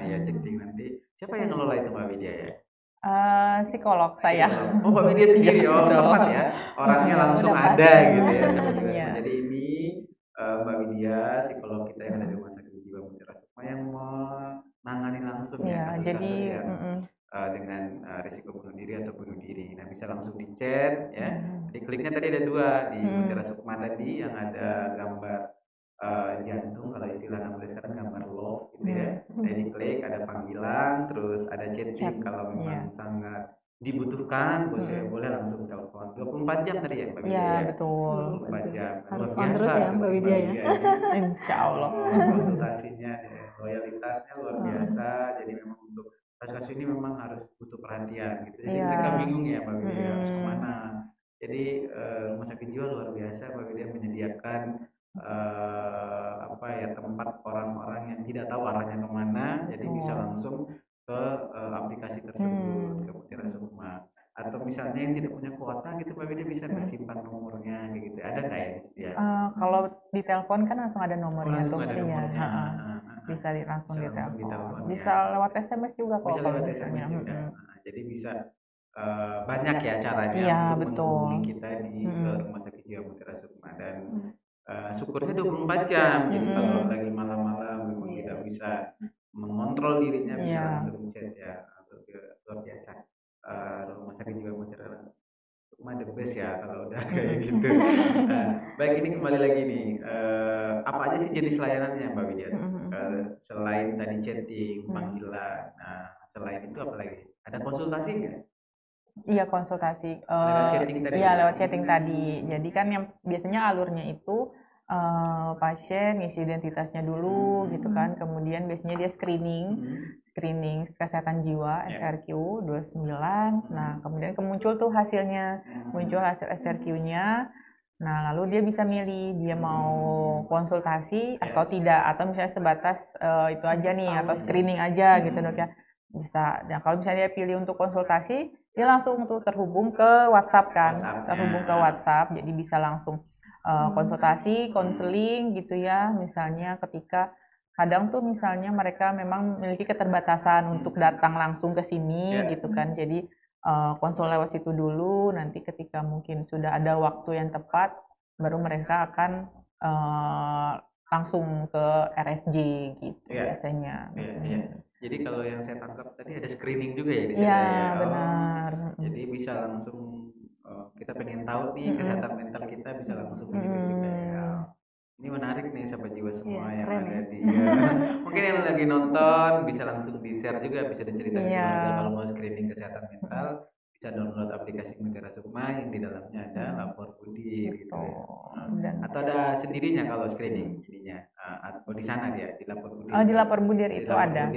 ya, chatting nanti siapa yang ngelola itu Mbak Widya ya? Psikolog saya. Psikolog. Oh Mbak Widya sendiri, Iya, oh betul. tepat ya, orangnya Iya, langsung udah ada pasti. gitu ya seperti itu. Iya. Jadi ini Mbak Widya, psikolog kita yang ada di Rumah Sakit Jiwa Mutiara Sukma yang menangani langsung ya Iya, jadi kasus-kasus yang dengan risiko bunuh diri atau bunuh diri. Nah bisa langsung di chat ya. Di kliknya tadi ada 2 di Mutiara Sukma tadi yang ada gambar jantung, kalau istilah anak muda sekarang gambar love gitu ya. Nah diklik ada panggilan, terus ada chatting kalau memang sangat dibutuhkan, boleh langsung telepon 24 jam tadi ya Mbak Widya Iya, ya. betul. 24 jam. Harus Luar on terus biasa ya Mbak Widya ya. Insya Allah. Konsultasinya, loyalitasnya luar biasa. Jadi memang untuk kasus ini memang harus butuh perhatian gitu. Jadi Iya. mereka bingung ya Mbak Widya harus kemana. Jadi Rumah Sakit Jiwa luar biasa Mbak Widya menyediakan tempat orang-orang yang tidak tahu arahnya kemana, jadi bisa langsung ke aplikasi tersebut, ke Mutiara Sukma. Atau misalnya yang tidak punya kuota gitu Mbak Widya bisa nggak simpan nomornya kayak gitu, ada nggak ya? Kalau di telepon kan langsung ada nomornya langsung tuh, ada iya. nomornya. Bisa langsung Bisa di langsung telepon. ditelepon, Bisa lewat SMS juga kok bisa kalau lewat misalnya. SMS juga. Jadi bisa banyak ya caranya Iya, untuk betul. menghubungi kita di Rumah Sakit Jiwa Mutiara Sukma. Dan syukurnya 24 jam. Jadi kalau lagi malam-malam memang tidak bisa mengontrol dirinya, bisa langsung chat ya. Luar biasa. Rumah Sakit Jiwa Mutiara Sukma the best ya kalau udah kayak gitu. Baik, ini kembali lagi nih. Apa aja sih jenis layanannya Mbak Widya? Selain tadi chatting, panggilan, selain itu apa lagi? Ada konsultasi nggak? Iya, konsultasi. Lewat chatting tadi. Iya, lewat chatting tadi. Jadi kan yang biasanya alurnya itu pasien ngisi identitasnya dulu gitu kan. Kemudian biasanya dia screening kesehatan jiwa SRQ 29. Nah, kemudian muncul tuh hasilnya. Muncul hasil SRQ-nya. Nah, lalu dia bisa milih dia mau konsultasi atau tidak, atau misalnya sebatas itu aja nih, atau screening aja gitu Dok ya. Bisa. Nah, kalau misalnya dia pilih untuk konsultasi, dia langsung tuh terhubung ke WhatsApp kan, terhubung ke WhatsApp, jadi bisa langsung konsultasi, konseling gitu ya. Misalnya ketika kadang tuh misalnya mereka memang memiliki keterbatasan untuk datang langsung ke sini gitu kan, jadi konsul lewat situ dulu. Nanti ketika mungkin sudah ada waktu yang tepat, baru mereka akan langsung ke RSJ gitu biasanya. Jadi kalau yang saya tangkap tadi ada screening juga ya di sana ya? Benar. Jadi bisa langsung kita pengen tahu nih kesehatan mental kita, bisa langsung ke situ juga ya. Ini menarik nih sahabat jiwa semua yang ada di mungkin yang lagi nonton bisa langsung di-share juga, bisa diceritain keluarga kalau mau screening kesehatan mental, bisa download aplikasi Mutiara Sukma yang di dalamnya ada lapor budir gitu ya. Atau ada sendirinya kalau screening jadinya atau di sana dia di lapor budir. Di lapor budir itu ada.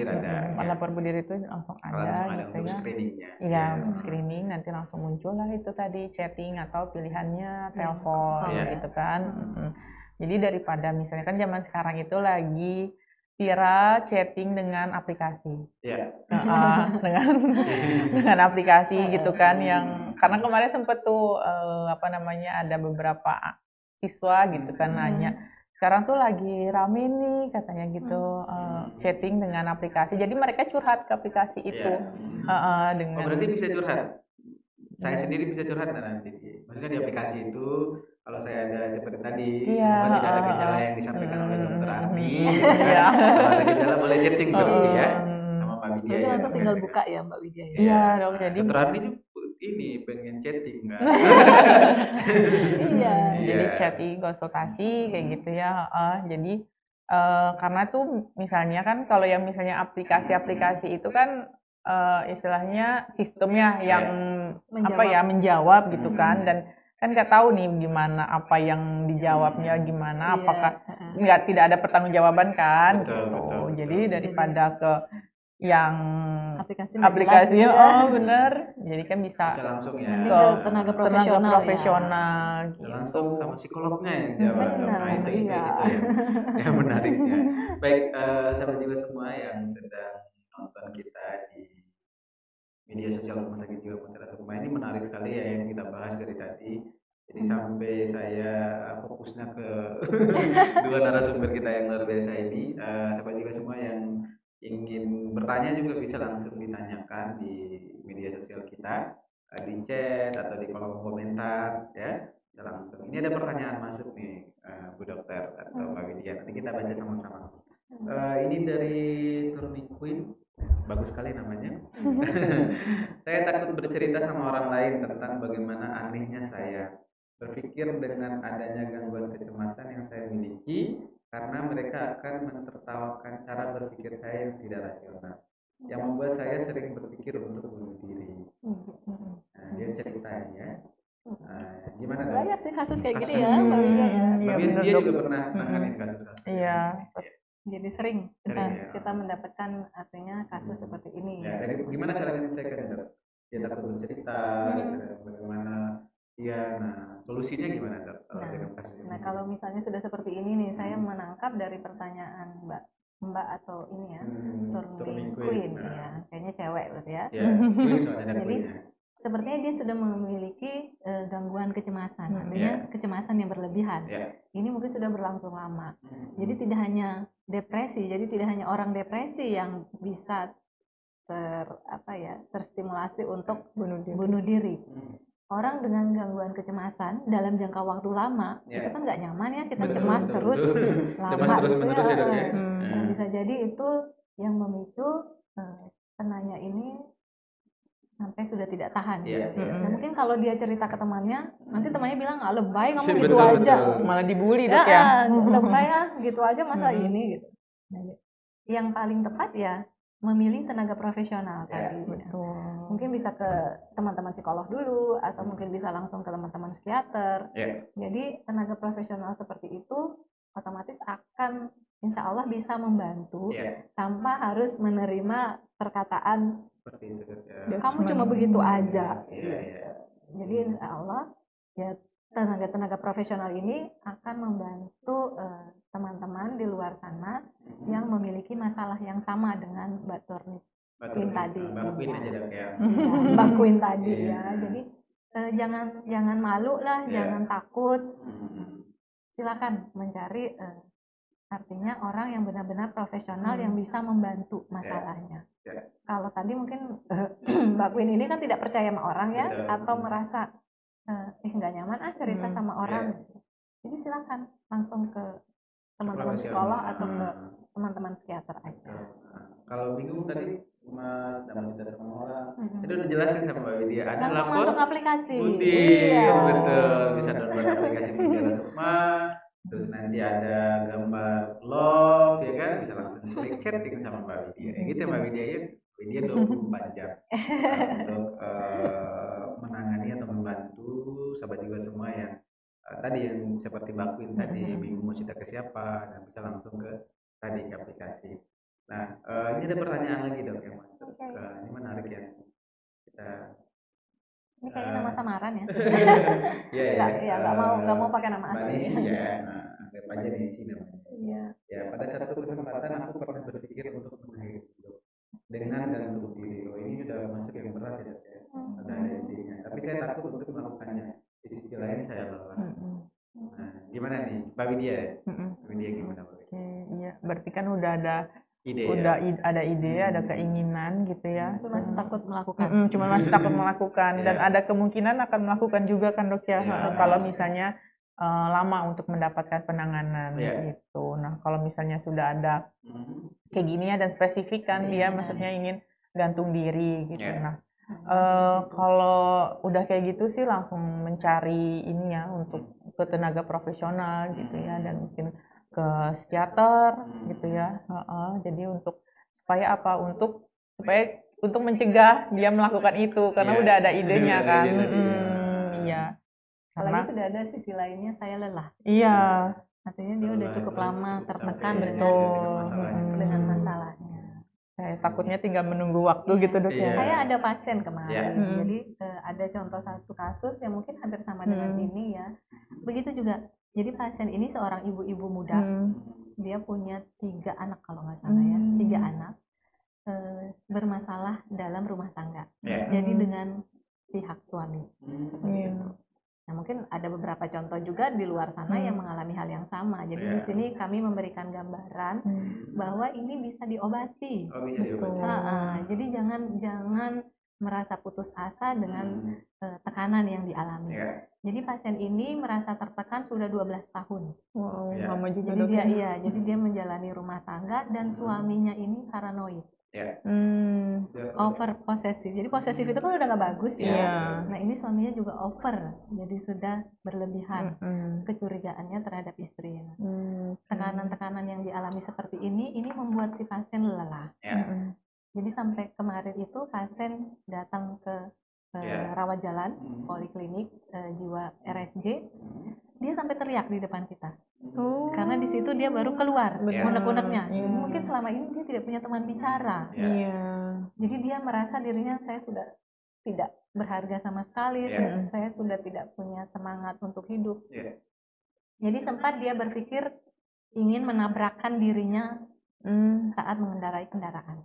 Lapor budir itu langsung ada gitu untuk ya. screeningnya. Iya, untuk screening nanti langsung muncul lah itu tadi chatting atau pilihannya telepon gitu kan. Jadi daripada misalnya kan zaman sekarang itu lagi viral chatting dengan aplikasi. Dengan aplikasi gitu kan, yang karena kemarin sempet tuh ada beberapa siswa gitu kan nanya, sekarang tuh lagi rame nih katanya gitu chatting dengan aplikasi. Jadi mereka curhat ke aplikasi itu. Dengan berarti bisa curhat. Saya sendiri bisa curhat nanti. Maksudnya di aplikasi itu kalau saya ada seperti tadi, semoga tidak ada gejala yang disampaikan oleh Dokter Arni. Kalau ada gejala boleh chatting berarti ya sama Mbak Widya. Jadi langsung tinggal buka ya Mbak Widya ya. Iya dong. Jadi Dokter Arni ini pengen chatting nggak? Jadi chatting, konsultasi kayak gitu ya. Jadi karena tuh misalnya kan kalau yang misalnya aplikasi-aplikasi itu kan istilahnya sistemnya yang menjawab gitu kan, dan kan nggak tahu nih gimana apa yang dijawabnya gimana, apakah tidak ada pertanggungjawaban kan. Betul. Jadi daripada ke yang aplikasi bener, jadi kan bisa langsung ya ke tenaga profesional gitu. Langsung sama psikolognya yang jawab. Nah itu yang menariknya. Baik, sahabat jiwa semua yang sedang nonton kita di media sosial Rumah Sakit Jiwa Mutiara Sukma, ini menarik sekali ya yang kita bahas dari tadi. Jadi sampai saya fokusnya ke dua narasumber kita yang luar biasa ini. Sahabat jiwa semua yang ingin bertanya juga bisa langsung ditanyakan di media sosial kita, di chat atau di kolom komentar ya. Bisa langsung. Ini ada pertanyaan masuk nih, Bu Dokter atau Mbak Widya. Nanti kita baca sama-sama. Ini dari Turning Queen, bagus sekali namanya. Saya takut bercerita sama orang lain tentang bagaimana anehnya saya. Berpikir dengan adanya gangguan kecemasan yang saya miliki, karena mereka akan menertawakan cara berpikir saya yang tidak rasional, yang membuat saya sering berpikir untuk bunuh diri. Nah, dia cerita ya. Gimana dong? Banyak sih kasus kayak gini ya, Mbak Widya ya. Tapi dia juga pernah nanganin kasus-kasus. Iya. Jadi sering kita mendapatkan artinya kasus seperti ini. Ya, jadi gimana cara menyelesaikan itu? Dia takut bercerita, bagaimana dia, nah solusinya gimana Dok? Nah kalau misalnya sudah seperti ini nih, saya menangkap dari pertanyaan Mbak atau ini ya, Turning Queen, ya, kayaknya cewek berarti ya. Jadi sepertinya dia sudah memiliki gangguan kecemasan, artinya kecemasan yang berlebihan. Ini mungkin sudah berlangsung lama. Jadi tidak hanya depresi, jadi tidak hanya orang depresi yang bisa terstimulasi untuk bunuh diri. Orang dengan gangguan kecemasan dalam jangka waktu lama itu kan nggak nyaman ya, kita cemas terus lama gitu ya. Nah, bisa jadi itu yang memicu penanya ini sampai sudah tidak tahan. Nah, mungkin kalau dia cerita ke temannya, nanti temannya bilang nggak lebay kamu gitu aja, malah dibully Dok ya. Lebay gitu aja masa ini gitu. Nah, yang paling tepat ya memilih tenaga profesional tadi. Mungkin bisa ke teman-teman psikolog dulu atau mungkin bisa langsung ke teman-teman psikiater. Jadi tenaga profesional seperti itu otomatis akan insya Allah bisa membantu tanpa harus menerima perkataan kamu cuma begitu aja. Jadi insya Allah ya tenaga-tenaga profesional ini akan membantu teman-teman di luar sana yang memiliki masalah yang sama dengan Mbak Turning Queen tadi. Mbak Queen tadi ya. Jadi jangan malu lah, jangan takut. Silakan mencari artinya orang yang benar-benar profesional yang bisa membantu masalahnya. Kalau tadi mungkin Mbak Queen ini kan tidak percaya sama orang ya, atau merasa nggak nyaman cerita sama orang. Jadi silakan langsung ke teman-teman psikolog atau ke teman-teman psikiater aja. Kalau bingung tadi cuma cerita sama orang, itu udah jelasin sama Mbak Widya. Ada langsung lapor masuk aplikasi. Betul, bisa download aplikasi Mutiara Sukma. Terus nanti ada gambar love ya kan, bisa langsung klik chatting sama Mbak Widya. Gitu Mbak Widya ya. Widya 24 jam untuk menangani atau membantu sahabat jiwa semua yang tadi yang seperti Mbak Queen tadi bingung mau cerita ke siapa, dan bisa langsung ke tadi ke aplikasi. Nah, ini ada pertanyaan lagi Dok yang masuk. Ini menarik ya. Ini kayaknya nama samaran ya. Iya, nggak mau pakai nama asli. Nisi ya. Nah, anggap aja Nisi namanya. Ya, pada satu kesempatan aku pernah berpikir untuk mengakhiri hidup dengan gantung diri. Ini sudah masuk yang berat ya. Ada intinya. Tapi saya takut untuk melakukannya. Di sisi lain saya lelah. Nah, gimana nih, Mbak Widya? Widya gimana? Iya, berarti kan udah ada ide, ada ide, ada keinginan gitu ya. Masih takut melakukan. Cuma masih takut melakukan dan ada kemungkinan akan melakukan juga kan Dok ya. Kalau misalnya lama untuk mendapatkan penanganan gitu. Nah, kalau misalnya sudah ada kayak gini ya dan spesifik kan dia maksudnya ingin gantung diri gitu. Nah, kalau udah kayak gitu sih langsung mencari ini ya untuk ke tenaga profesional gitu ya, dan mungkin ke psikiater gitu ya. Jadi supaya untuk mencegah dia melakukan itu karena udah ada idenya kan. Iya. Apalagi sudah ada sisi lainnya, saya lelah. Iya. Artinya dia udah cukup lama tertekan dengan masalahnya. Saya takutnya tinggal menunggu waktu gitu Dok ya. Saya ada pasien kemarin, jadi ada contoh satu kasus yang mungkin hampir sama dengan ini ya. Begitu juga. Jadi pasien ini seorang ibu-ibu muda, dia punya 3 anak kalau nggak salah ya, 3 anak bermasalah dalam rumah tangga. Jadi dengan pihak suami. Nah, mungkin ada beberapa contoh juga di luar sana yang mengalami hal yang sama. Jadi di sini kami memberikan gambaran bahwa ini bisa diobati. Jadi jangan merasa putus asa dengan tekanan yang dialami. Jadi pasien ini merasa tertekan sudah 12 tahun. Lama juga. Jadi dia menjalani rumah tangga dan suaminya ini paranoid. Over posesif. Jadi posesif itu kan udah gak bagus ya. Nah ini suaminya juga over. Jadi sudah berlebihan kecurigaannya terhadap istrinya. Tekanan-tekanan yang dialami seperti ini membuat si pasien lelah. Jadi sampai kemarin itu pasien datang ke rawat jalan, poliklinik jiwa RSJ, dia sampai teriak di depan kita. Karena di situ dia baru keluar unek-uneknya. Mungkin selama ini dia tidak punya teman bicara. Jadi dia merasa dirinya, saya sudah tidak berharga sama sekali, saya sudah tidak punya semangat untuk hidup. Jadi sempat dia berpikir ingin menabrakkan dirinya saat mengendarai kendaraan.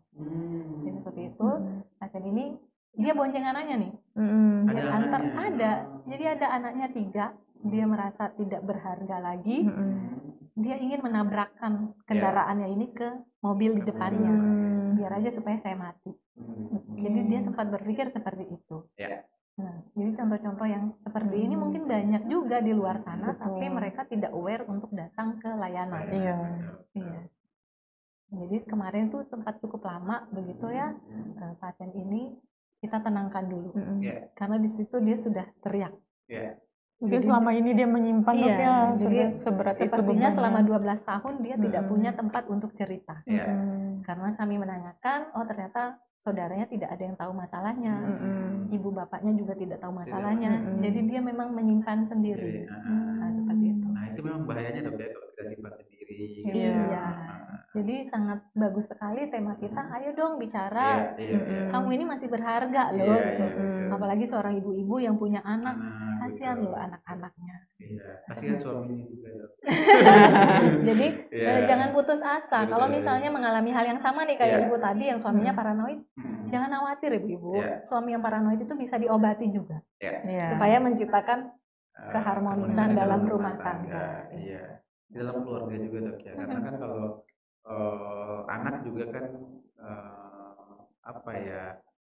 Jadi seperti itu. Pasien ini dia bonceng anaknya nih. Jadi ada anaknya 3. Dia merasa tidak berharga lagi. Dia ingin menabrakkan kendaraannya ini ke mobil di depannya. Biar aja supaya saya mati. Jadi dia sempat berpikir seperti itu. Nah, jadi contoh-contoh yang seperti ini mungkin banyak juga di luar sana, tapi mereka tidak aware untuk datang ke layanan. Jadi kemarin tuh tempat cukup lama begitu ya, pasien ini kita tenangkan dulu, karena di situ dia sudah teriak. Mungkin selama ini dia menyimpan jadi seberat sepertinya itu selama 12 tahun dia tidak punya tempat untuk cerita. Karena kami menanyakan, oh ternyata saudaranya tidak ada yang tahu masalahnya, ibu bapaknya juga tidak tahu masalahnya, jadi dia memang menyimpan sendiri. Nah, seperti itu. Nah itu memang bahayanya dok ya kalau kita simpan sendiri. Jadi sangat bagus sekali tema kita, ayo dong bicara, kamu ini masih berharga loh. Apalagi seorang ibu-ibu yang punya anak, kasihan loh anak-anaknya. Kasihan suaminya juga dok. Jadi jangan putus asa. Kalau misalnya mengalami hal yang sama nih kayak ibu tadi yang suaminya paranoid, jangan khawatir ibu-ibu. Suami yang paranoid itu bisa diobati juga, supaya menciptakan keharmonisan dalam rumah tangga. Di dalam keluarga juga dok ya, karena kan kalau anak juga kan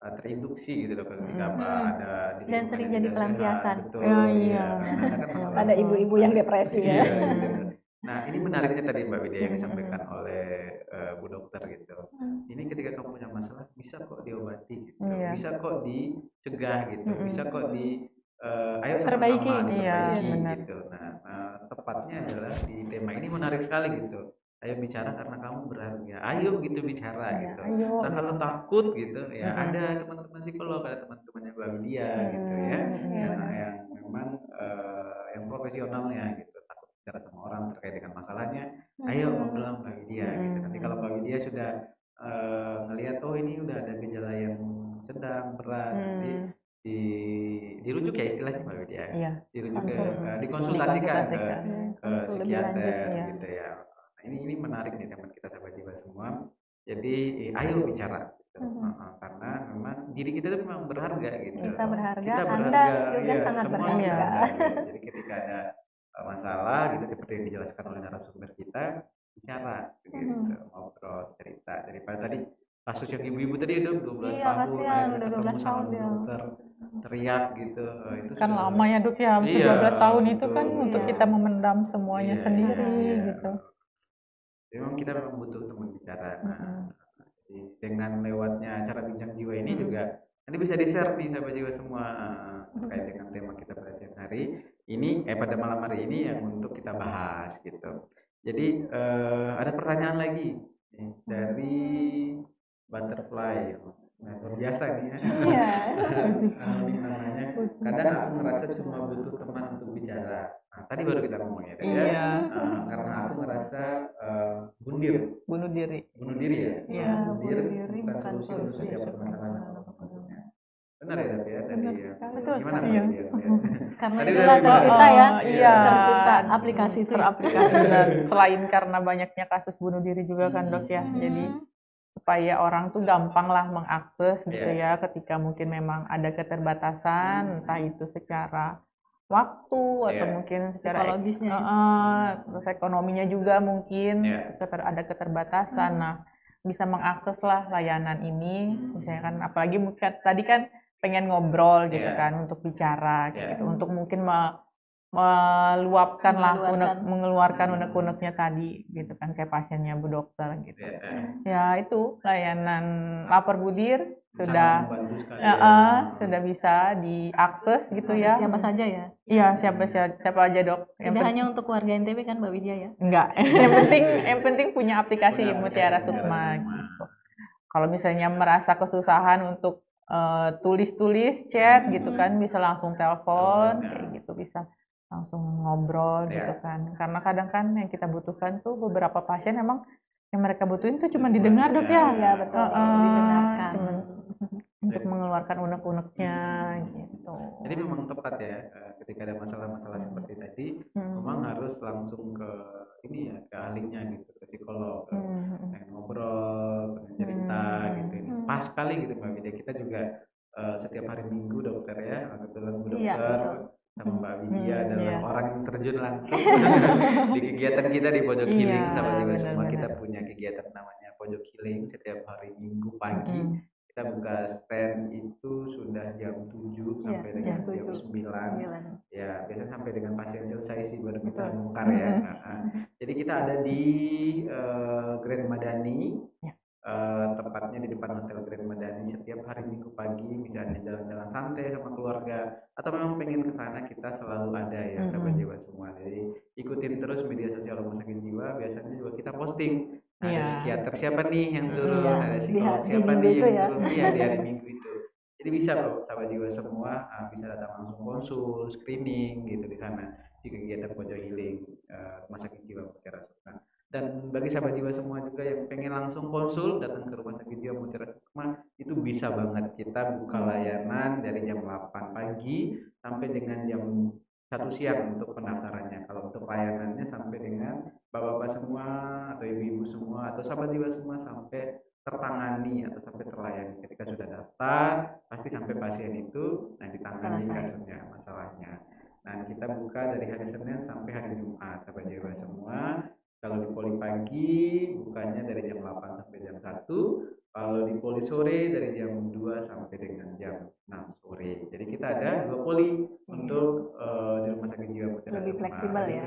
terinduksi gitu dok ketika ada dan sering jadi pelampiasan. Ada ibu-ibu yang depresi ya. Nah ini menariknya tadi Mbak Widya yang disampaikan oleh Bu Dokter gitu. Ini ketika kamu punya masalah bisa kok diobati gitu, bisa kok dicegah gitu, bisa kok ayo sama-sama diperbaiki gitu. Nah tepatnya adalah di tema ini menarik sekali gitu. Ayo bicara karena kamu berharga. Ayo gitu bicara gitu. Nah kalau takut gitu ya ada teman-teman psikolog, ada teman-temannya Mbak Widya gitu ya, yang memang yang profesionalnya gitu, takut bicara sama orang terkait dengan masalahnya. Ayo ngobrol Mbak Widya gitu. Nanti kalau Mbak Widya sudah ngelihat oh ini udah ada gejala yang sedang berat, nanti dirujuk ya istilahnya Mbak Widya, dirujuk dikonsultasikan ke psikiater gitu ya. Nah, ini menarik nih teman kita sahabat jiwa semua. Jadi ayo bicara gitu. Karena memang diri kita itu memang berharga gitu. Kita berharga, Anda juga sangat berharga. Jadi ketika ada masalah gitu seperti yang dijelaskan oleh narasumber kita, bicara gitu, ngobrol, cerita, daripada tadi kasus yang ibu-ibu tadi itu 12 tahun udah 12 tahun sama dokter teriak gitu. Itu kan lama ya dok ya, 12 tahun itu kan untuk kita memendam semuanya sendiri gitu. Memang kita memang butuh teman bicara. Jadi dengan lewatnya acara bincang jiwa ini juga nanti bisa di-share nih sahabat jiwa semua terkait dengan tema kita pada siang hari ini, pada malam hari ini yang untuk kita bahas gitu. Jadi ada pertanyaan lagi nih, dari Butterfly. Nah, luar biasa nih ya. Namanya, kadang aku merasa cuma butuh teman untuk bicara. Nah, tadi baru kita ngomong ya, karena aku ngerasa bunuh diri ya. Bunuh diri bukan solusi setiap permasalahan. benar ya Dok ya tadi Benar ya. sekali. Betul Gimana sekali. Mbak Widya? Karena Tadi itulah udah tercipta Oh, ya, iya. tercipta aplikasi itu. Teraplikasi dan selain karena banyaknya kasus bunuh diri juga kan Dok ya. Jadi supaya orang tuh gampang lah mengakses gitu ya ketika mungkin memang ada keterbatasan entah itu secara waktu atau mungkin secara Psikologisnya ya. terus ekonominya juga mungkin ada keterbatasan. Nah, bisa mengakses lah layanan ini misalnya kan apalagi mungkin tadi kan pengen ngobrol gitu kan untuk bicara kayak gitu untuk mungkin meluapkan lah mengeluarkan unek-uneknya tadi gitu kan kayak pasiennya Bu Dokter gitu. Ya itu layanan lapor budir sudah sudah bisa diakses gitu ya. Siapa saja ya? Iya, siapa aja Dok. Tidak hanya untuk warga NTB kan Mbak Widya ya? Enggak. Yang penting punya aplikasi Mutiara Sukma gitu. Kalau misalnya merasa kesusahan untuk tulis-tulis chat gitu kan bisa langsung telepon kayak gitu bisa langsung ngobrol gitu kan. Karena kadang kan yang kita butuhkan tuh beberapa pasien emang yang mereka butuhin tuh cuma didengar Dok ya. Iya betul. Didengarkan. Untuk mengeluarkan unek-uneknya gitu. Jadi memang tepat ya ketika ada masalah-masalah seperti tadi memang harus langsung ke ini ya ke ahlinya gitu ke psikolog ngobrol cerita gitu ini pas sekali gitu Mbak Widya kita juga setiap hari Minggu Dokter ya kebetulan Bu Dokter sama Mbak Widya adalah orang yang terjun langsung di kegiatan kita di Pojok Healing sahabat jiwa semua kita punya kegiatan namanya Pojok Healing setiap hari Minggu pagi kita buka stand itu sudah jam 7 sampai dengan jam 9 ya biasanya sampai dengan pasien selesai sih baru kita bongkar ya. Jadi kita ada di Grand Madani tepatnya di depan Hotel Grand Madani setiap hari Minggu pagi misalnya jalan-jalan santai sama keluarga atau memang pengen ke sana kita selalu ada ya sahabat jiwa semua. Jadi ikutin terus media sosial Rumah Sakit Jiwa biasanya juga kita posting ada psikiater siapa nih yang turun, ada psikolog siapa nih yang turun di hari Minggu itu. Jadi bisa sahabat jiwa semua bisa datang langsung konsul, screening gitu di sana di kegiatan Pojok Healing Rumah Sakit Jiwa Mutiara Sukma. Dan bagi sahabat jiwa semua juga yang pengen langsung konsul datang ke Rumah Sakit Jiwa Mutiara Sukma itu bisa banget kita buka layanan dari jam 8 pagi sampai dengan jam 1 siang untuk pendaftarannya. Kalau untuk layanannya sampai dengan bapak-bapak semua atau ibu-ibu semua atau sahabat jiwa semua sampai tertangani atau sampai terlayani. Ketika sudah daftar pasti sampai pasien itu ditangani kasusnya masalahnya. Nah kita buka dari hari Senin sampai hari Jumat sahabat jiwa semua. Kalau di poli pagi bukanya dari jam 8 sampai jam 1. Kalau di poli sore dari jam 2 sampai dengan jam 6 sore. Jadi kita ada 2 poli untuk di Rumah Sakit Jiwa Mutiara Sukma. Lebih fleksibel ya.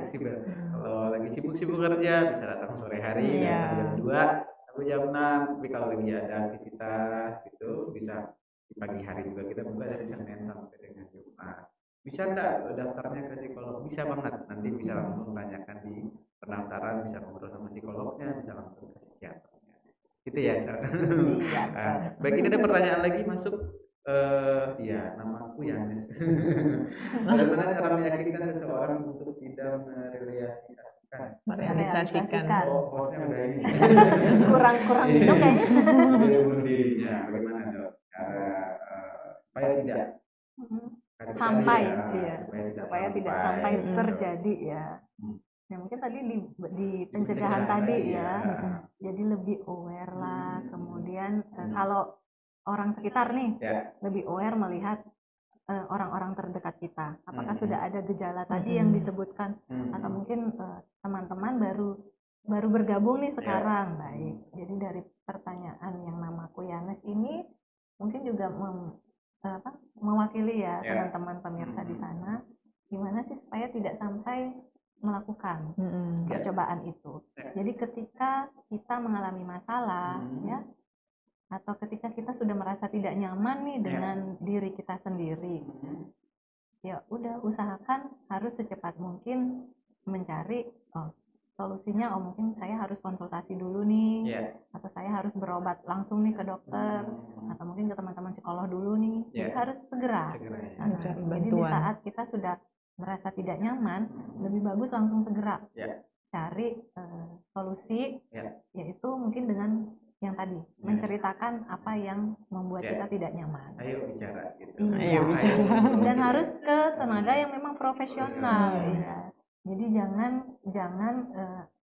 Kalau lagi sibuk-sibuk kerja bisa datang sore hari datang jam 2 sampai jam 6. Tapi kalau lagi ada aktivitas gitu bisa di pagi hari juga kita buka dari Senin sampai dengan Jumat. Bisa enggak daftarnya ke psikolog? Bisa banget. Nanti bisa langsung tanyakan di pendaftaran, bisa ngobrol sama psikolognya, bisa langsung ke psikiaternya. Gitu ya. Baik, ini ada pertanyaan lagi masuk. Iya, namaku Yanes. Bagaimana cara meyakinkan seseorang untuk tidak merealisasikan? Hostnya udah ini. kurang gitu kayaknya. Bunuh dirinya. Bagaimana Dok? Cara supaya tidak supaya tidak sampai terjadi ya. Ya mungkin tadi di pencegahan tadi ya. Jadi lebih aware lah. Kemudian kalau orang sekitar nih lebih aware melihat orang-orang terdekat kita. Apakah sudah ada gejala tadi yang disebutkan atau mungkin teman-teman baru bergabung nih sekarang. Baik. Jadi dari pertanyaan yang namaku Yanes ini mungkin juga mewakili ya teman-teman pemirsa di sana, gimana sih supaya tidak sampai melakukan percobaan itu. Jadi ketika kita mengalami masalah ya, atau ketika kita sudah merasa tidak nyaman nih dengan diri kita sendiri, ya udah usahakan harus secepat mungkin mencari solusinya. Mungkin saya harus konsultasi dulu nih, atau saya harus berobat langsung nih ke dokter, atau mungkin ke teman-teman psikolog dulu nih. Jadi harus segera. Jadi di saat kita sudah merasa tidak nyaman, lebih bagus langsung segera cari solusi, yaitu mungkin dengan yang yang tadi, menceritakan apa yang membuat kita tidak nyaman. Ayo bicara gitu. Iya. Ayo bicara. Dan harus ke tenaga yang memang profesional. Iya. Iya. Jadi jangan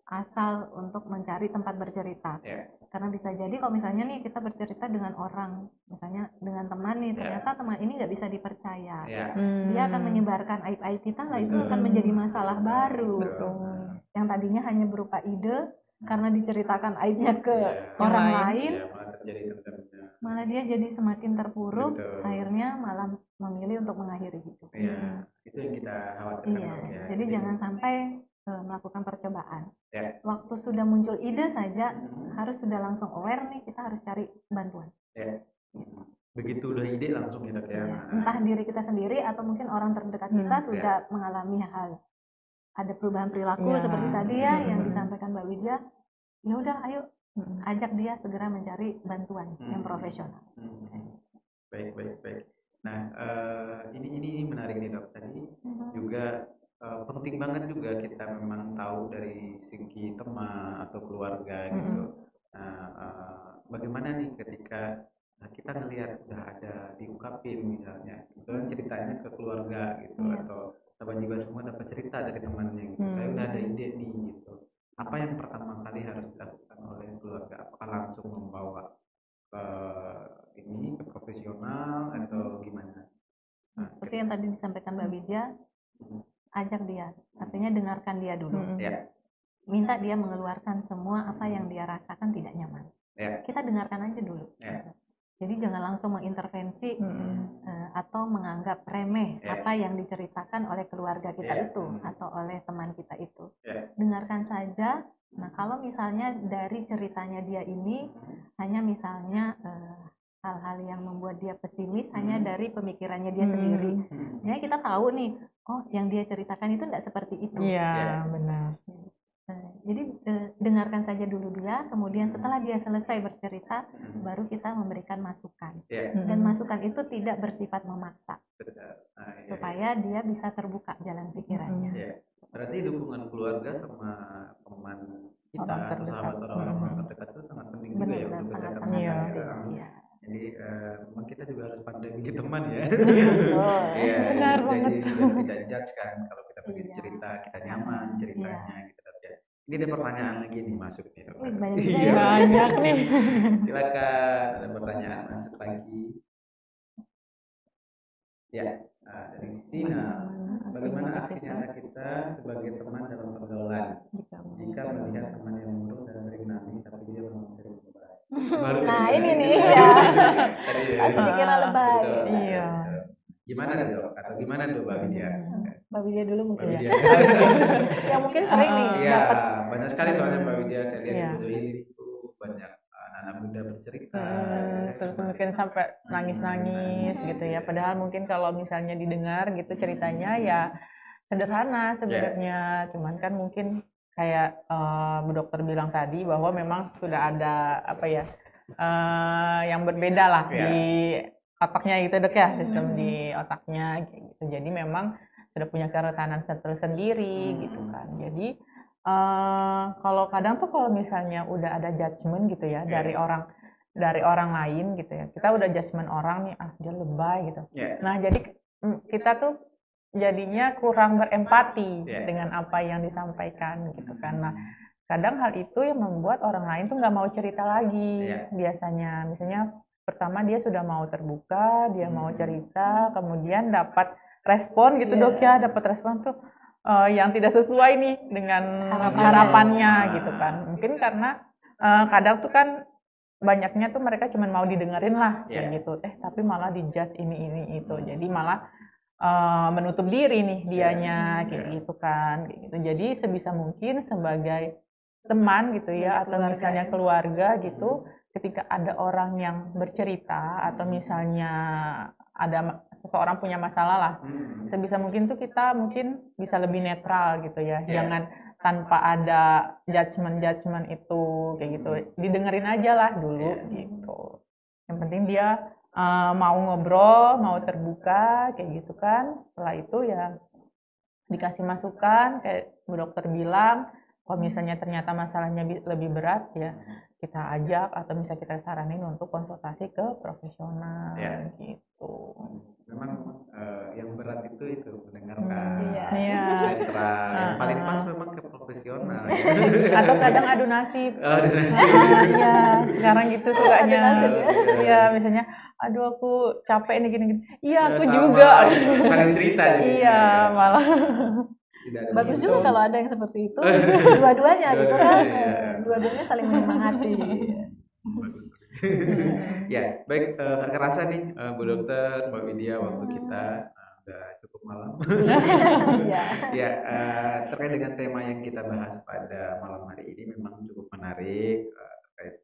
asal untuk mencari tempat bercerita. Ya. Karena bisa jadi kalau misalnya nih kita bercerita dengan orang, misalnya dengan teman nih, ternyata teman ini nggak bisa dipercaya. Ya. Dia akan menyebarkan aib-aib kita, lah itu Betul. akan menjadi masalah baru. Betul. Yang tadinya hanya berupa ide, karena diceritakan aibnya ke Iya. orang Yang lain, Ya, malah terjadi tanda-tanda. malah dia jadi semakin terpuruk, Betul. akhirnya malah memilih untuk mengakhiri hidup. Iya, itu yang kita khawatirkan. Iya, Dok, ya. jadi jangan sampai melakukan percobaan. Ya. Waktu sudah muncul ide saja, harus sudah langsung aware nih, kita harus cari bantuan. Ya. Begitu udah ide langsung ya Dok ya. Iya. Entah diri kita sendiri atau mungkin orang terdekat kita sudah mengalami hal, ada perubahan perilaku Ya. seperti tadi ya yang disampaikan Mbak Widya. Ya udah, ayo ajak dia segera mencari bantuan yang profesional. Baik. Nah, ini menarik nih Dok. Tadi juga penting banget juga kita memang tahu dari segi teman atau keluarga gitu. Nah, bagaimana nih ketika kita ngelihat udah ada diungkapin misalnya, kebetulan ceritanya ke keluarga gitu, atau sahabat jiwa semua dapat cerita dari temannya gitu. Saya udah ada ide nih gitu. Apa yang pertama kali harus dilakukan oleh keluarga? Apakah langsung membawa ke profesional atau gimana? Nah, seperti yang tadi disampaikan Mbak Widya, ajak dia, artinya dengarkan dia dulu. Ya. Minta dia mengeluarkan semua apa yang dia rasakan tidak nyaman. Ya. Kita dengarkan aja dulu. Ya. Jadi jangan langsung mengintervensi atau menganggap remeh apa yang diceritakan oleh keluarga kita itu atau oleh teman kita itu. Dengarkan saja. Nah, kalau misalnya dari ceritanya dia ini hanya misalnya hal-hal yang membuat dia pesimis hanya dari pemikirannya dia sendiri. Jadi kita tahu nih, oh yang dia ceritakan itu enggak seperti itu. Iya, benar. Jadi dengarkan saja dulu dia, kemudian setelah dia selesai bercerita, baru kita memberikan masukan. Dan masukan itu tidak bersifat memaksa, supaya dia bisa terbuka jalan pikirannya. Berarti dukungan keluarga sama teman kita atau sahabat orang terdekat itu sangat penting juga ya untuk kesehatan mental. Jadi memang kita juga harus pandai milih teman ya. Iya, benar banget. Jadi tidak judge kan kalau kita begitu cerita kita nyaman ceritanya gitu. Ini ada pertanyaan lagi nih masuk nih. Banyak juga ya. Banyak nih. Silakan ada pertanyaan masuk lagi. Ya, dari Sina. Bagaimana aksi nyata kita sebagai teman dalam pergaulan jika melihat teman yang murung dan sering nangis tapi dia memang sering lebay? Nah ini nih ya. Pasti dikira lebay. Iya. Gimana Dok? Atau gimana Dok Mbak Widya? Mbak Widya dulu mungkin ya. Widya. Ya mungkin sering nih Iya, dapat. banyak sekali soalnya Mbak Widya saya lihat di video ini itu banyak anak muda bercerita. Terus mungkin sampai nangis-nangis gitu ya. Padahal mungkin kalau misalnya didengar gitu ceritanya ya sederhana sebenarnya. Cuman kan mungkin kayak Bu Dokter bilang tadi bahwa memang sudah ada apa ya yang berbeda lah di otaknya gitu Dok ya, sistem di otaknya gitu. Jadi memang sudah punya kerentanan tersendiri gitu kan. Jadi kalau kadang tuh kalau misalnya udah ada judgement gitu ya dari orang lain gitu ya, kita udah judgement orang nih, dia lebay gitu. Nah jadi kita tuh jadinya kurang berempati dengan apa yang disampaikan gitu kan. Nah kadang hal itu yang membuat orang lain tuh nggak mau cerita lagi biasanya. Misalnya pertama dia sudah mau terbuka, dia mau cerita, kemudian dapat respon gitu Dok ya, dapat respon tuh yang tidak sesuai nih dengan harapannya gitu kan. Mungkin karena kadang tuh kan banyaknya tuh mereka cuma mau didengerin lah kayak gitu. Tapi malah dijudge ini itu. Jadi malah menutup diri nih dianya kayak gitu kan. Kayak gitu. Jadi sebisa mungkin sebagai teman gitu ya atau misalnya keluarga gitu, ketika ada orang yang bercerita atau misalnya ada seseorang punya masalah lah, sebisa mungkin tuh kita mungkin bisa lebih netral gitu ya, jangan tanpa ada judgement itu kayak gitu, didengerin aja lah dulu gitu. Yang penting dia mau ngobrol, mau terbuka kayak gitu kan. Setelah itu ya dikasih masukan kayak Bu Dokter bilang, kalau misalnya ternyata masalahnya lebih berat ya kita ajak atau bisa kita saranin untuk konsultasi ke profesional gitu. Memang yang berat itu mendengarkan, Iya. netral. Yang paling pas memang ke profesional. Atau kadang adu nasib. Adu nasib. Iya, sekarang gitu sukanya. Iya, misalnya, aduh aku capek nih gini-gini. Iya, aku juga. Sangat cerita. Iya, malah. Bagus juga kalau ada yang seperti itu, dua-duanya gitu kan, dua-duanya saling menyemangati. Ya, baik, kerasa nih Bu Dokter, Mbak Widya, waktu kita udah cukup malam. Ya, terkait dengan tema yang kita bahas pada malam hari ini memang cukup menarik. Terkait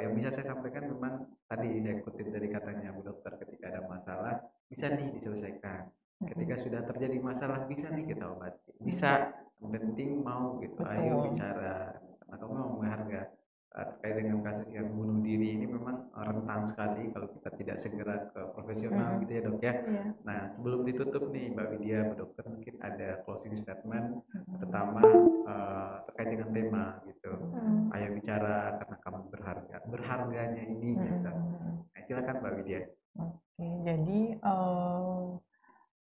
yang bisa saya sampaikan memang tadi saya kutip dari katanya Bu Dokter, ketika ada masalah bisa nih diselesaikan. Ketika sudah terjadi masalah bisa nih kita obati. Bisa, yang penting mau gitu. Ayo bicara atau mau menghargai. Terkait dengan kasus yang bunuh diri ini memang rentan sekali kalau kita tidak segera ke profesional gitu ya Dok ya. Nah, sebelum ditutup nih Mbak Widya, Bu Dokter, mungkin ada closing statement pertama terkait dengan tema gitu. Ayo bicara karena kamu berharganya ini gitu. Nah, silakan Mbak Widya. Oke, jadi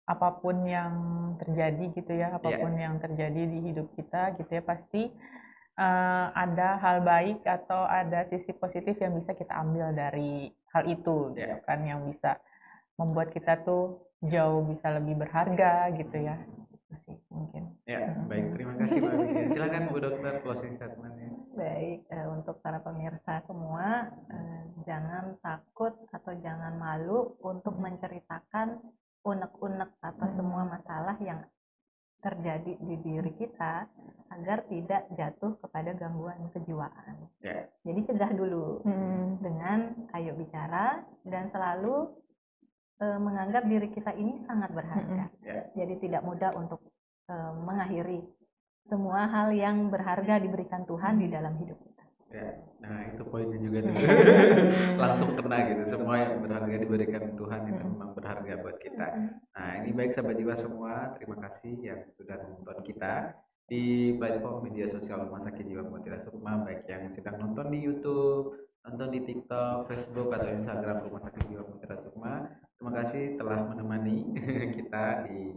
apapun yang terjadi gitu ya, apapun yang terjadi di hidup kita gitu ya, pasti ada hal baik atau ada sisi positif yang bisa kita ambil dari hal itu gitu kan, yang bisa membuat kita tuh jauh bisa lebih berharga gitu ya. Itu sih mungkin. Ya, baik, terima kasih Mbak Widya. Silakan Bu Dokter closing statement-nya. Baik, untuk para pemirsa semua, jangan takut atau jangan malu untuk menceritakan unek-unek atau semua masalah yang terjadi di diri kita agar tidak jatuh kepada gangguan kejiwaan. Jadi cegah dulu dengan ayo bicara dan selalu menganggap diri kita ini sangat berharga. Jadi tidak mudah untuk mengakhiri semua hal yang berharga diberikan Tuhan di dalam hidup kita. Nah itu poinnya juga tuh. Langsung kena gitu, semua yang berharga diberikan Tuhan itu memang berharga buat kita. Nah ini baik sahabat jiwa semua, terima kasih yang sudah menonton kita di platform media sosial Rumah Sakit Jiwa Mutiara Sukma, baik yang sedang nonton di YouTube, nonton di TikTok, Facebook atau Instagram Rumah Sakit Jiwa Mutiara Sukma. Terima kasih telah menemani kita di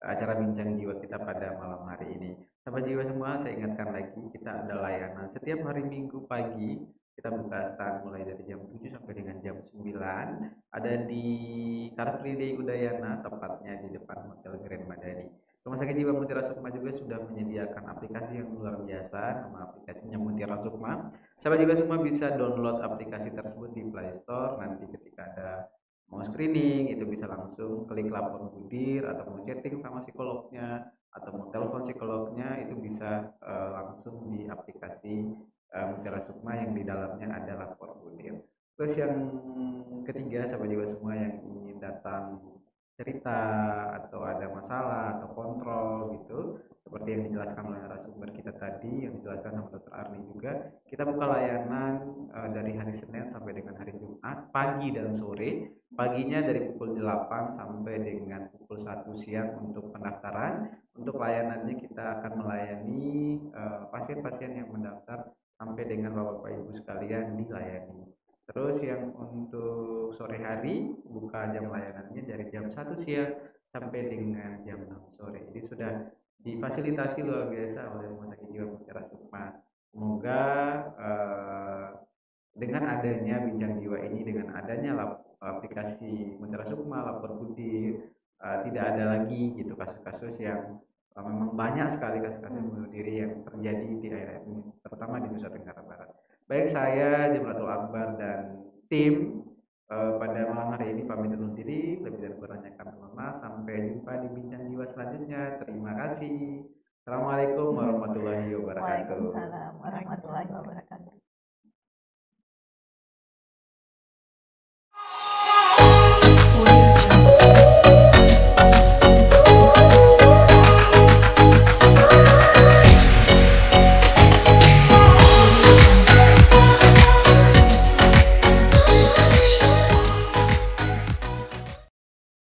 acara bincang jiwa kita pada malam hari ini. Sahabat jiwa semua, saya ingatkan lagi, kita ada layanan setiap hari Minggu pagi. Kita buka stand mulai dari jam 7 sampai dengan jam 9. Ada di Car Free Day Udayana, tepatnya di depan Hotel Grand Madani. Rumah Sakit Jiwa Mutiara Sukma juga sudah menyediakan aplikasi yang luar biasa, nama aplikasinya Mutiara Sukma. Sahabat jiwa semua bisa download aplikasi tersebut di Play Store. Nanti ketika ada mau screening, itu bisa langsung klik lapor budir, atau mau chatting sama psikolognya, atau mau telepon psikolognya, itu bisa langsung di aplikasi Mutiara Sukma yang di dalamnya ada lapor budir. Terus yang ketiga, sahabat jiwa semua yang ingin datang cerita atau ada masalah atau kontrol gitu, seperti yang dijelaskan oleh narasumber kita tadi, yang dijelaskan sama Dr. Arni juga, kita buka layanan dari hari Senin sampai dengan hari Jumat, pagi dan sore. Paginya dari pukul 8 sampai dengan pukul 1 siang untuk pendaftaran. Untuk layanannya kita akan melayani pasien-pasien yang mendaftar sampai dengan Bapak Ibu sekalian dilayani. Terus yang untuk sore hari buka jam layanannya dari jam 1 siang sampai dengan jam 6 sore. Jadi sudah difasilitasi luar biasa oleh Rumah Sakit Jiwa Mutiara Sukma. Semoga dengan adanya bincang jiwa ini, dengan adanya aplikasi Mutiara Sukma, lapor budir, tidak ada lagi gitu kasus-kasus yang memang banyak sekali kasus-kasus bunuh diri yang terjadi di daerah ini, terutama di Nusa Tenggara Barat. Baik, saya Jumratul Akbar dan tim pada malam hari ini pamit undur diri. Lebih dan kurangnya kami mohon maaf. Sampai jumpa di bincang jiwa selanjutnya. Terima kasih. Assalamualaikum warahmatullahi wabarakatuh. Waalaikumsalam warahmatullahi wabarakatuh.